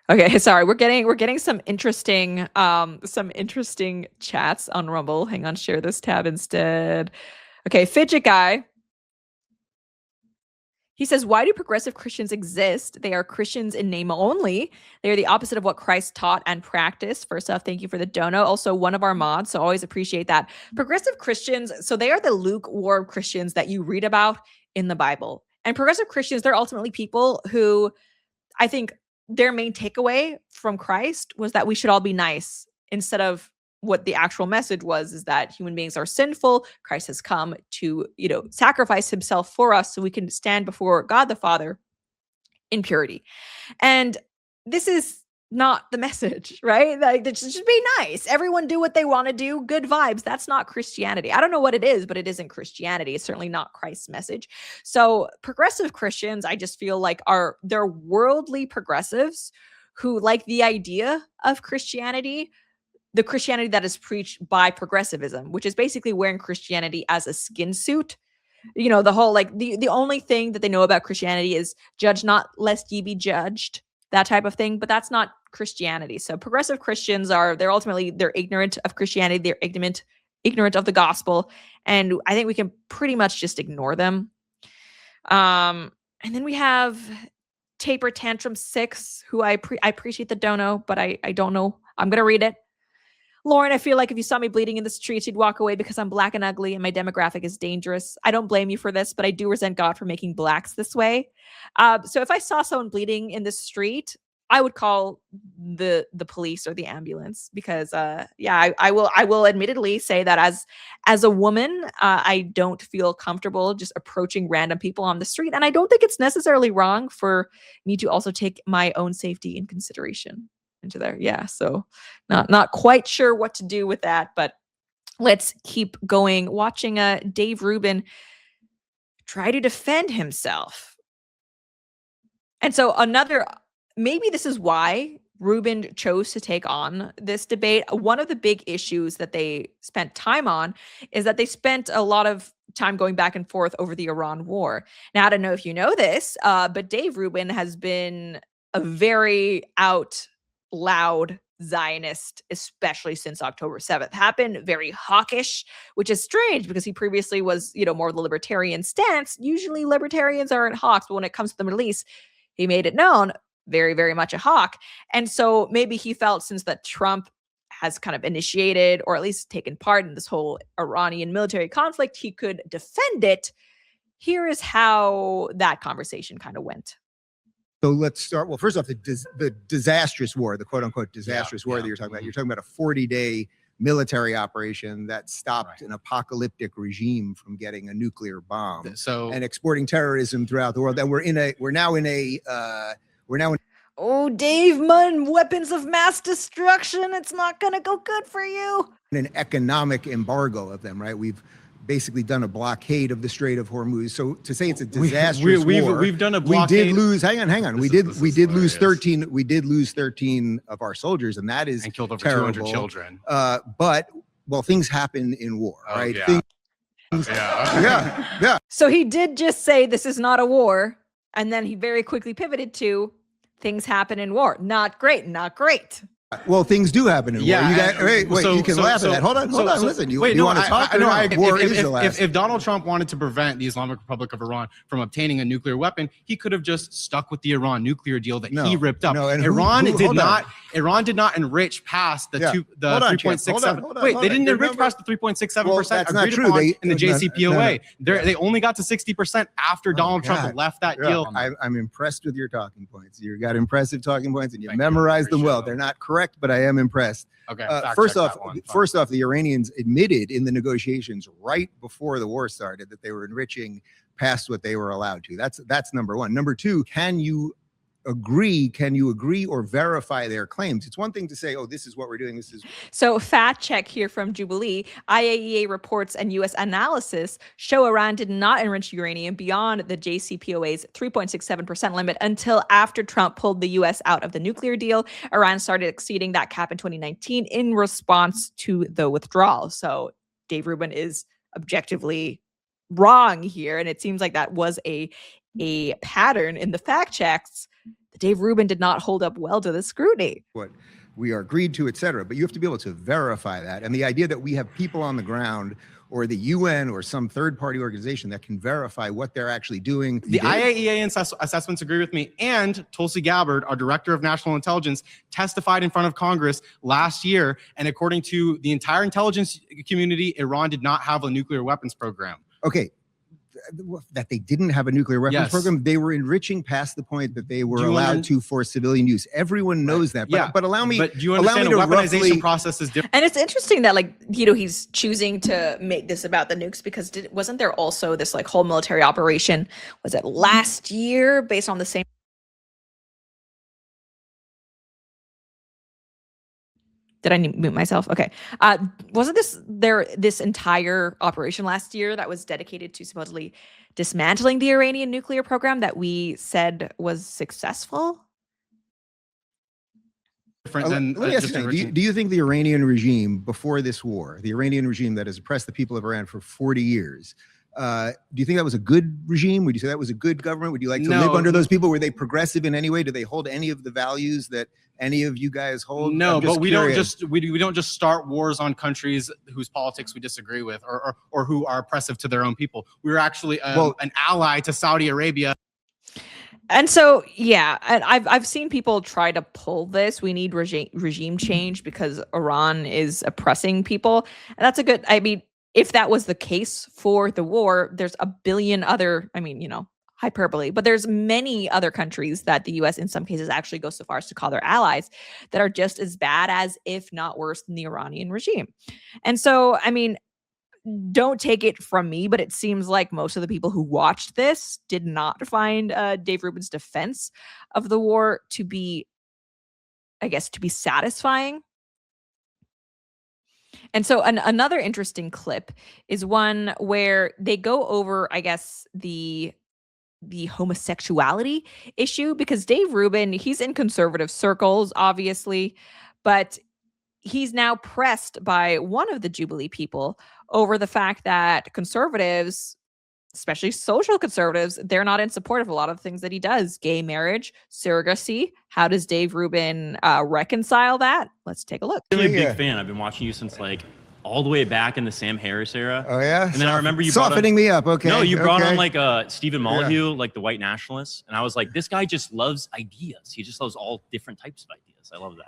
Okay, sorry. We're getting some interesting chats on Rumble. Hang on, share this tab instead. Okay, Fidget Guy. He says, why do progressive Christians exist? They are Christians in name only. They are the opposite of what Christ taught and practiced. First off, thank you for the dono. Also, one of our mods, so always appreciate that. Progressive Christians, so they are the lukewarm Christians that you read about in the Bible. And progressive Christians, they're ultimately people who, I think, their main takeaway from Christ was that we should all be nice, instead of what the actual message was, is that human beings are sinful. Christ has come to, sacrifice himself for us so we can stand before God the Father in purity. And this is not the message, right? Like, just be nice. Everyone do what they want to do. Good vibes. That's not Christianity. I don't know what it is, but it isn't Christianity. It's certainly not Christ's message. So progressive Christians, I just feel like they're worldly progressives who like the idea of Christianity, the Christianity that is preached by progressivism, which is basically wearing Christianity as a skin suit. The whole, like, the only thing that they know about Christianity is judge not lest ye be judged, that type of thing. But that's not Christianity. So progressive Christians they're ignorant of Christianity. They're ignorant of the gospel. And I think we can pretty much just ignore them. And then we have Taper Tantrum 6, who I appreciate the dono, but I don't know. I'm going to read it. Lauren, I feel like if you saw me bleeding in the streets, you'd walk away because I'm black and ugly and my demographic is dangerous. I don't blame you for this, but I do resent God for making blacks this way. So if I saw someone bleeding in the street, I would call the police or the ambulance, because I will admittedly say that as a woman, I don't feel comfortable just approaching random people on the street, and I don't think it's necessarily wrong for me to also take my own safety in consideration into there. Yeah, so not quite sure what to do with that, but let's keep going. Watching Dave Rubin try to defend himself. And so maybe this is why Rubin chose to take on this debate. One of the big issues that they spent time on is that they spent a lot of time going back and forth over the Iran war. Now, I don't know if you know this, but Dave Rubin has been a very loud Zionist, especially since October 7th happened. Very hawkish, which is strange because he previously was, more the libertarian stance. Usually libertarians aren't hawks, but when it comes to the Middle East, he made it known, very, very much a hawk. And so maybe he felt, since that Trump has kind of initiated or at least taken part in this whole Iranian military conflict, he could defend it. Here is how that conversation kind of went. So let's start. Well, first off, the disastrous war, the quote unquote disastrous war that you're talking about. You're talking about a 40-day military operation that stopped an apocalyptic regime from getting a nuclear bomb and exporting terrorism throughout the world. And we're now in Oh, Dave Munn, weapons of mass destruction. It's not going to go good for you. an economic embargo of them, right? We've basically done a blockade of the Strait of Hormuz. So to say it's a disastrous war, we've done a blockade. We did lose. Hang on. We did lose 13. We did lose 13 of our soldiers, and that is and killed over terrible. 200 children. But things happen in war, right? Yeah. Yeah. So he did just say this is not a war, and then he very quickly pivoted to things happen in war. Not great. Well, things do happen in war. You got, wait, you can laugh at that. Hold on. Listen, you want to talk? I war is the last. If Donald Trump wanted to prevent the Islamic Republic of Iran from obtaining a nuclear weapon, he could have just stuck with the Iran nuclear deal that he ripped up. No, and Iran did not enrich past the 3.67. Wait, they didn't enrich past the 3.67% agreed upon in the JCPOA. They only got to 60% after Donald Trump left that deal. I'm impressed with your talking points. You got impressive talking points, and you memorized them well. They're not correct, but I am impressed. Okay. First off, the Iranians admitted in the negotiations right before the war started that they were enriching past what they were allowed to. That's number one. Number two, can you agree or verify their claims? It's one thing to say, oh, this is what we're doing. So fact check here from Jubilee. IAEA reports and U.S. analysis show Iran did not enrich uranium beyond the JCPOA's 3.67% limit until after Trump pulled the U.S. out of the nuclear deal. Iran started exceeding that cap in 2019 in response to the withdrawal. So Dave Rubin is objectively wrong here. And it seems like that was a pattern in the fact checks. Dave Rubin did not hold up well to the scrutiny. What we are agreed to, et cetera. But you have to be able to verify that. And the idea that we have people on the ground or the UN or some third-party organization that can verify what they're actually doing. The IAEA assessments agree with me. And Tulsi Gabbard, our director of national intelligence, testified in front of Congress last year. And according to the entire intelligence community, Iran did not have a nuclear weapons program. Okay. That they didn't have a nuclear weapons program. They were enriching past the point that they were allowed to for civilian use. Everyone knows that. But allow me. But do you understand the weaponization process is different? And it's interesting that he's choosing to make this about the nukes because wasn't there also this whole military operation? Was it last year based on the same? Did I mute myself? Okay. Wasn't this entire operation last year that was dedicated to supposedly dismantling the Iranian nuclear program that we said was successful? Let me ask you, do you think the Iranian regime before this war, the Iranian regime that has oppressed the people of Iran for 40 years, do you think that was a good regime? Would you say that was a good government? Would you like to live under those people? Were they progressive in any way? Do they hold any of the values that any of you guys hold? No, but we don't just start wars on countries whose politics we disagree with or who are oppressive to their own people. We were actually an ally to Saudi Arabia. And so, yeah, and I've seen people try to pull this. We need regime change because Iran is oppressing people. And that's if that was the case for the war, there's a billion other, hyperbole, but there's many other countries that the US in some cases actually goes so far as to call their allies that are just as bad as, if not worse than the Iranian regime. And so, don't take it from me, but it seems like most of the people who watched this did not find Dave Rubin's defense of the war to be satisfying. And so another interesting clip is one where they go over, the homosexuality issue, because Dave Rubin, he's in conservative circles, obviously, but he's now pressed by one of the Jubilee people over the fact that conservatives, especially social conservatives, they're not in support of a lot of the things that he does. Gay marriage, surrogacy. How does Dave Rubin reconcile that? Let's take a look. I'm really a big fan. I've been watching you since all the way back in the Sam Harris era. Oh yeah. And then I remember you softening me up. Okay. No, you brought on Stephen Molyneux, the white nationalist, and I was like, this guy just loves ideas. He just loves all different types of ideas. I love that.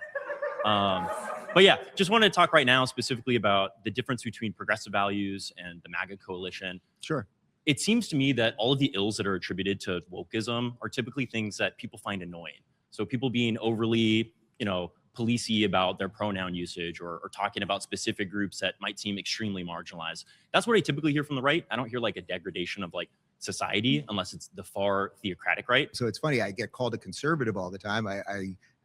But yeah, just wanted to talk right now specifically about the difference between progressive values and the MAGA coalition. Sure. It seems to me that all of the ills that are attributed to wokeism are typically things that people find annoying. So people being overly, policey about their pronoun usage or talking about specific groups that might seem extremely marginalized. That's what I typically hear from the right. I don't hear like a degradation of like society unless it's the far theocratic right. So it's funny, I get called a conservative all the time. I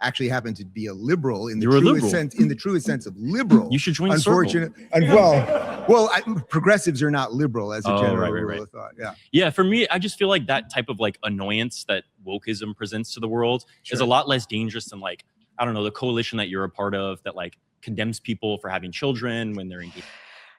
actually happen to be a liberal in the You're a truest liberal. sense, in the truest sense of liberal. You should join the circle. Unfortunately, and progressives are not liberal as a general rule of thought. Yeah. Yeah, for me, I just feel like that type of like annoyance that wokeism presents to the world is a lot less dangerous than like, I don't know, the coalition that you're a part of that like condemns people for having children when they're engaged.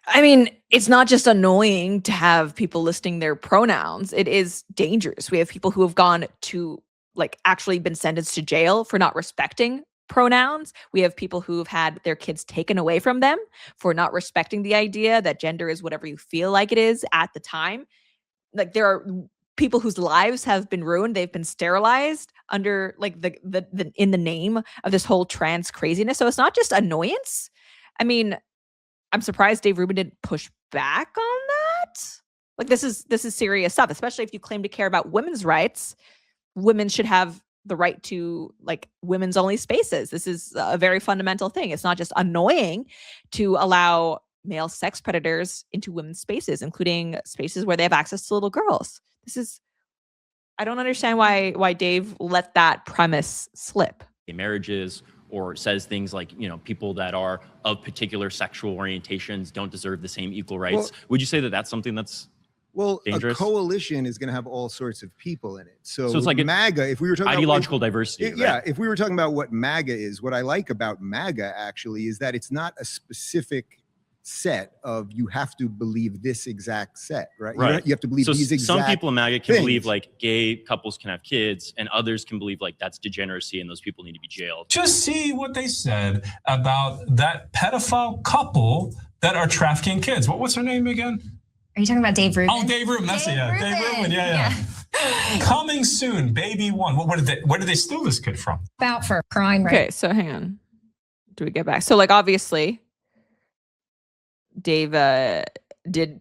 I mean, it's not just annoying to have people listing their pronouns. It is dangerous. We have people who have gone to like actually been sentenced to jail for not respecting pronouns. We have people who've had their kids taken away from them for not respecting the idea that gender is whatever you feel like it is at the time. Like there are people whose lives have been ruined. They've been sterilized under like the in the name of this whole trans craziness. So it's not just annoyance. I mean, I'm surprised Dave Rubin didn't push back on that. Like this is serious stuff, especially if you claim to care about women's rights. Women should have the right to like women's only spaces. This is a very fundamental thing. It's not just annoying to allow male sex predators into women's spaces, including spaces where they have access to little girls. I don't understand why Dave let that premise slip. Marriages, or says things like, you know, people that are of particular sexual orientations don't deserve the same equal rights. Well, would you say that that's something that's dangerous? A coalition is going to have all sorts of people in it. So it's like MAGA, if we were talking ideological about, diversity. Yeah, if we were talking about what MAGA is, what I like about MAGA actually is that it's not a specific set of you have to believe this exact set, right? You have to believe these exact some people in MAGA can things. believe like gay couples can have kids, and others can believe like that's degeneracy and those people need to be jailed. Just see what they said about that pedophile couple that are trafficking kids. What's her name again? Are you talking about Dave Rubin? Oh, Dave Rubin. That's it. Yeah, Dave Rubin. Yeah. Coming soon, baby one. Where did they steal this kid from? About for crime, right? Okay, so hang on. Do we get back? So like obviously Dave did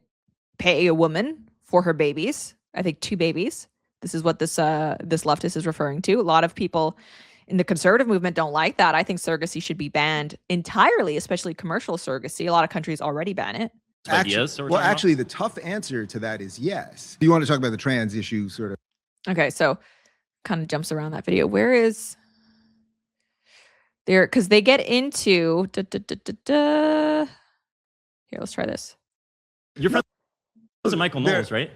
pay a woman for her babies. I think 2 babies. This is what this leftist is referring to. A lot of people in the conservative movement don't like that. I think surrogacy should be banned entirely, especially commercial surrogacy. A lot of countries already ban it. Actually, the tough answer to that is yes. You want to talk about the trans issue, sort of. Okay, so kind of jumps around that video. Where is there? Because they get into Here, let's try this. Your friend was Michael Knowles, right?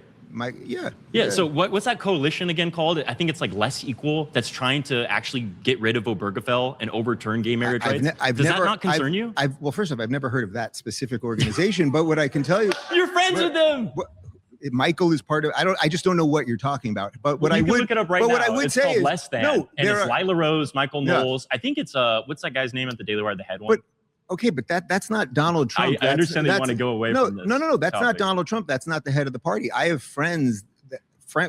Yeah. So what's that coalition again called? I think it's like Less Equal, that's trying to actually get rid of Obergefell and overturn gay marriage rights. Does that not concern you? Well, first off, I've never heard of that specific organization, but what I can tell you, you're friends with them. Michael is part of. I just don't know what you're talking about. But what I would look it up right now. What I would it's say called is Less Than, and it's Lila Rose, Michael Knowles. I think it's what's that guy's name at the Daily Wire, the head one? Okay, but that's not Donald Trump. I understand they want to go away from this. No. That's not Donald Trump. That's not the head of the party. I have friends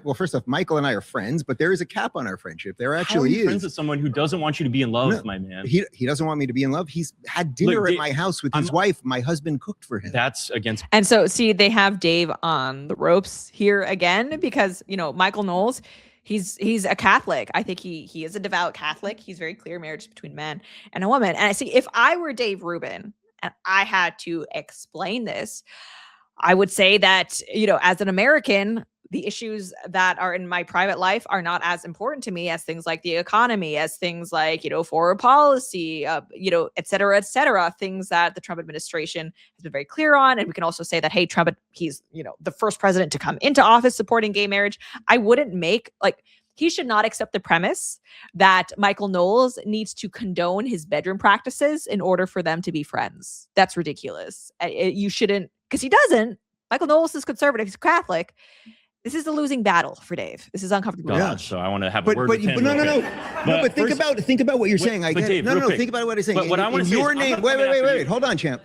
well, first off, Michael and I are friends, but there is a cap on our friendship. There actually is. Friends with someone who doesn't want you to be in love, my man. He doesn't want me to be in love. He's had dinner at my house with his wife. My husband cooked for him. That's against. And so, see, they have Dave on the ropes here again because, you know, Michael Knowles, he's a Catholic. I think he is a devout Catholic. He's very clear marriage between man and a woman. And I see, if I were Dave Rubin and I had to explain this, I would say that, you know, as an American, the issues that are in my private life are not as important to me as things like the economy, as things like, you know, foreign policy, you know, et cetera, things that the Trump administration has been very clear on. And we can also say that, hey, Trump, he's, you know, the first president to come into office supporting gay marriage. I wouldn't make, like, he should not accept the premise that Michael Knowles needs to condone his bedroom practices in order for them to be friends. That's ridiculous. You shouldn't, because he doesn't. Michael Knowles is conservative. He's Catholic. This is a losing battle for Dave. This is uncomfortable. So I want to have a word with him. No. But think about what you're saying. I get Dave, it. No. Think about what I'm saying. But what I want to say your name. Wait. Hold on, champ.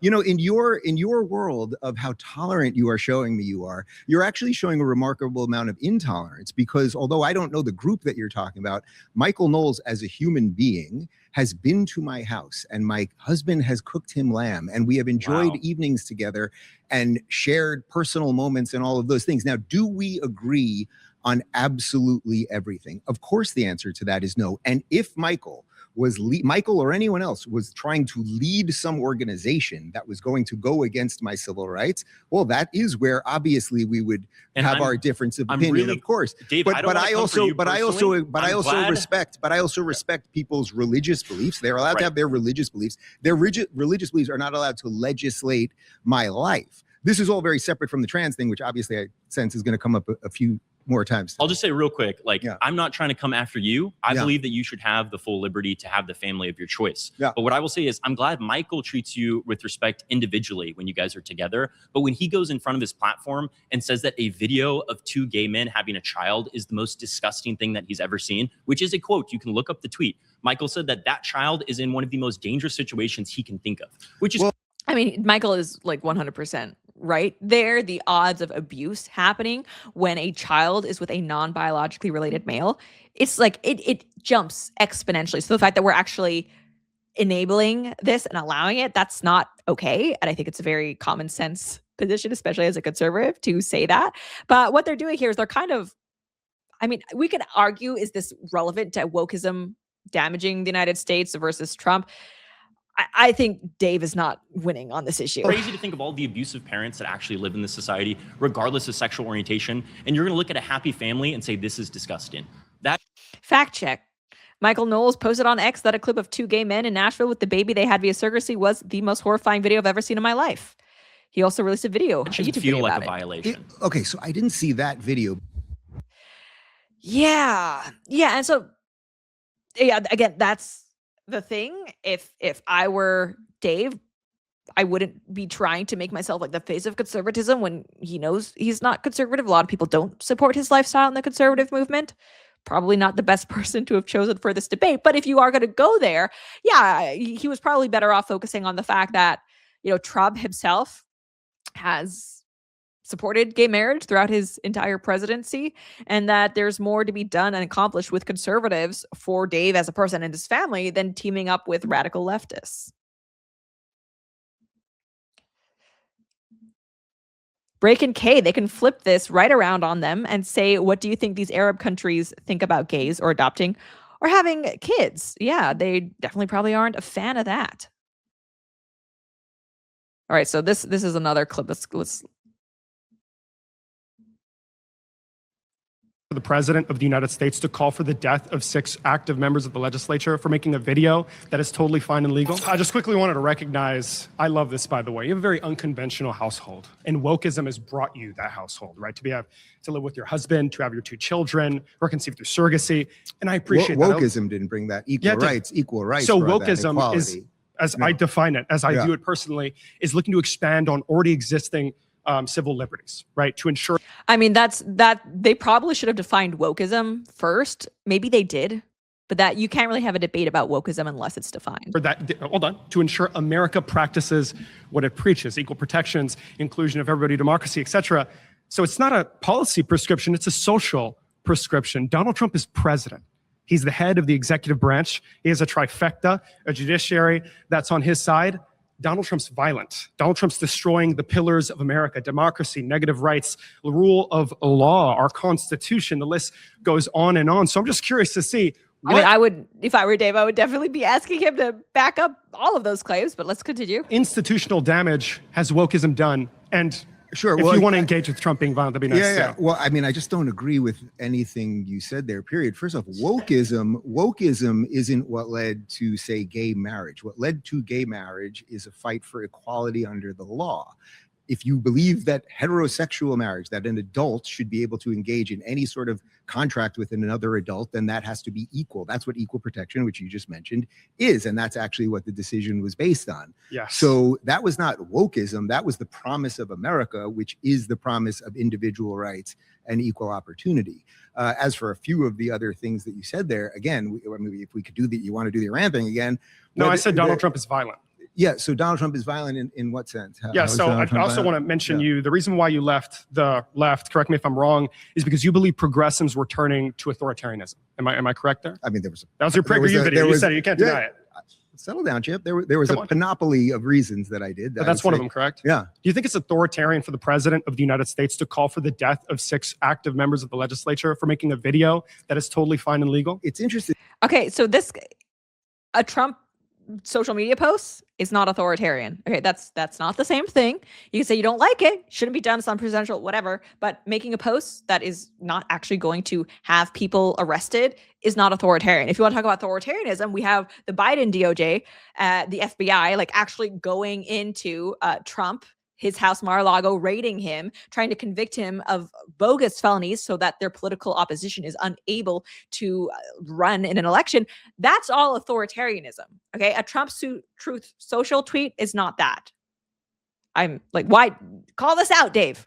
You know, in your world of how tolerant you are showing me you're actually showing a remarkable amount of intolerance, because although I don't know the group that you're talking about, Michael Knowles as a human being has been to my house, and my husband has cooked him lamb, and we have enjoyed evenings together and shared personal moments and all of those things. Now, do we agree on absolutely everything? Of course, the answer to that is no. And if Michael was Michael or anyone else was trying to lead some organization that was going to go against my civil rights, well, that is where obviously we would have our difference of opinion, really, of course. Dave, But I don't wanna I come for also you personally. I'm glad- respect people's religious beliefs. They're allowed to have their religious beliefs. Their religious beliefs are not allowed to legislate my life. This is all very separate from the trans thing, which obviously I sense is going to come up a few more times. I'll just say real quick, like, I'm not trying to come after you. I Yeah. believe that you should have the full liberty to have the family of your choice. Yeah. But what I will say is I'm glad Michael treats you with respect individually when you guys are together. But when he goes in front of his platform and says that a video of 2 gay men having a child is the most disgusting thing that he's ever seen, which is a quote, you can look up the tweet. Michael said that that child is in one of the most dangerous situations he can think of, which is I mean, Michael is like 100% right there. The odds of abuse happening when a child is with a non-biologically related male, it's like it jumps exponentially. So the fact that we're actually enabling this and allowing it, that's not okay. And I think it's a very common sense position, especially as a conservative, to say that. But what they're doing here is they're kind of, I mean, we could argue, is this relevant to wokeism damaging the United States versus Trump? I think Dave is not winning on this issue. crazy to think of all the abusive parents that actually live in this society, regardless of sexual orientation. And you're going to look at a happy family and say, this is disgusting. That Fact check. Michael Knowles posted on X that a clip of 2 gay men in Nashville with the baby they had via surrogacy was the most horrifying video I've ever seen in my life. He also released a video, a shouldn't YouTube feel video like about a it. violation. Okay, so I didn't see that video. Yeah. And so, yeah, again, that's the thing. If I were Dave, I wouldn't be trying to make myself like the face of conservatism when he knows he's not conservative. A lot of people don't support his lifestyle in the conservative movement. Probably not the best person to have chosen for this debate. But if you are going to go there, yeah, he was probably better off focusing on the fact that, you know, Trump himself has supported gay marriage throughout his entire presidency, and that there's more to be done and accomplished with conservatives for Dave as a person and his family than teaming up with radical leftists. Break and K, they can flip this right around on them and say, what do you think these Arab countries think about gays or adopting or having kids? Yeah, they definitely probably aren't a fan of that. All right, so this is another clip. Let's the President of the United States to call for the death of 6 active members of the legislature for making a video that is totally fine and legal. I just quickly wanted to recognize, I love this, by the way, you have a very unconventional household, and wokeism has brought you that household, right? To live with your husband, to have your 2 children, or conceived through surrogacy, and I appreciate that. Wokeism didn't bring that. Equal rights. So brought that, wokeism is, equality. as I define it, as I view it personally, is looking to expand on already existing civil liberties, right? To ensure. I mean, that they probably should have defined wokeism first. Maybe they did, but that you can't really have a debate about wokeism unless it's defined. To ensure America practices what it preaches: equal protections, inclusion of everybody, democracy, etc. So it's not a policy prescription; it's a social prescription. Donald Trump is president. He's the head of the executive branch. He has a trifecta, a judiciary that's on his side. Donald Trump's violent. Donald Trump's destroying the pillars of America: democracy, negative rights, the rule of law, our Constitution. The list goes on and on. So I'm just curious to see. I mean, I would, if I were Dave, I would definitely be asking him to back up all of those claims, but let's continue. Institutional damage has wokeism done? And sure, if you want to engage with Trump being violent, that'd be nice. Yeah. Well, I mean, I just don't agree with anything you said there, period. First off, wokeism isn't what led to, say, gay marriage. What led to gay marriage is a fight for equality under the law. If you believe that heterosexual marriage, that an adult should be able to engage in any sort of contract with another adult, then that has to be equal. That's what equal protection, which you just mentioned, is. And that's actually what the decision was based on. Yes. So that was not wokeism. That was the promise of America, which is the promise of individual rights and equal opportunity. As for a few of the other things that you said there, again, if we could do that, you want to do the Iran thing again. No, I said Donald Trump is violent. Yeah, so Donald Trump is violent in what sense? Yeah, so I also want to mention the reason why you left the left, correct me if I'm wrong, is because you believe progressives were turning to authoritarianism. Am I correct there? I mean, that was your PragerU video. You said it. You can't deny it. Settle down, Chip. There was a panoply of reasons that I did. But that's one of them, correct? Yeah. Do you think it's authoritarian for the President of the United States to call for the death of 6 active members of the legislature for making a video that is totally fine and legal? It's interesting. Okay, so this a Trump social media post is not authoritarian. Okay, that's not the same thing. You can say you don't like it, shouldn't be done, it's unpresidential, whatever. But making a post that is not actually going to have people arrested is not authoritarian. If you want to talk about authoritarianism, we have the Biden DOJ, the FBI, like actually going into Trump, his house Mar-a-Lago, raiding him, trying to convict him of bogus felonies so that their political opposition is unable to run in an election. That's all authoritarianism. Okay. A Trump Truth Social tweet is not that. I'm like, why? Call this out, Dave.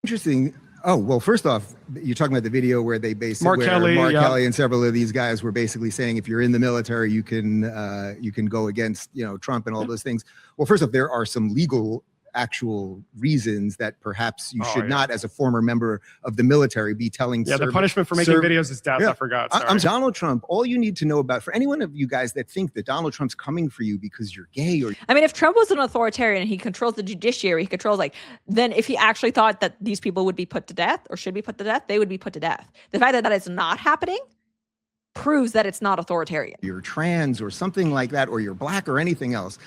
Interesting. Oh, well, first off, you're talking about the video where they basically Mark Kelly and several of these guys were basically saying, if you're in the military, you can go against, Trump and all those things. Well, first off, there are some legal actual reasons that perhaps you should not, as a former member of the military, be telling. The punishment for making videos is death. I forgot. Sorry. I'm Donald Trump. All you need to know about, for any one of you guys that think that Donald Trump's coming for you because you're gay or. I mean, if Trump was an authoritarian and he controls the judiciary, he controls then if he actually thought that these people would be put to death or should be put to death, they would be put to death. The fact that that is not happening proves that it's not authoritarian. You're trans or something like that, or you're black or anything else.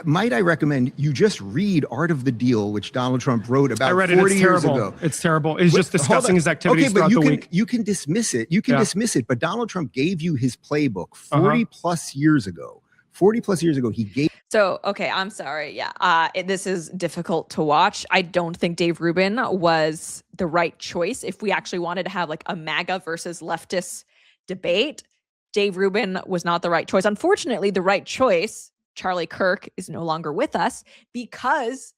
Might I recommend you just read Art of the Deal, which Donald Trump wrote about 40 years ago. It's terrible. It's just discussing his activities throughout the week. You can dismiss it. You can dismiss it. But Donald Trump gave you his playbook 40 plus years ago. 40 plus years ago, he gave. So, okay, I'm sorry. Yeah, this is difficult to watch. I don't think Dave Rubin was the right choice. If we actually wanted to have like a MAGA versus leftist debate, Dave Rubin was not the right choice. Unfortunately, the right choice, Charlie Kirk, is no longer with us because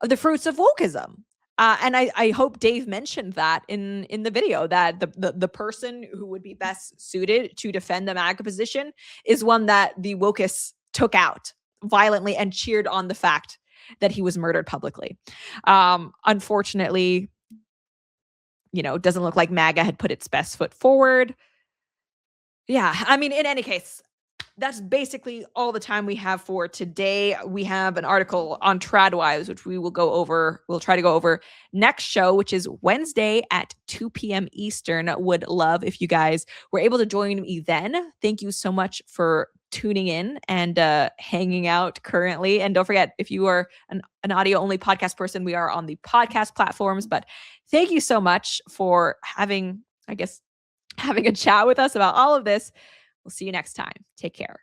of the fruits of wokeism. And I hope Dave mentioned that in the video, that the person who would be best suited to defend the MAGA position is one that the wokeists took out violently and cheered on the fact that he was murdered publicly. Unfortunately, it doesn't look like MAGA had put its best foot forward. Yeah, I mean, in any case, that's basically all the time we have for today. We have an article on Tradwives, which we will go over. We'll try to go over next show, which is Wednesday at 2 p.m. Eastern. Would love if you guys were able to join me then. Thank you so much for tuning in and hanging out currently. And don't forget, if you are an audio-only podcast person, we are on the podcast platforms. But thank you so much for having a chat with us about all of this. We'll see you next time. Take care.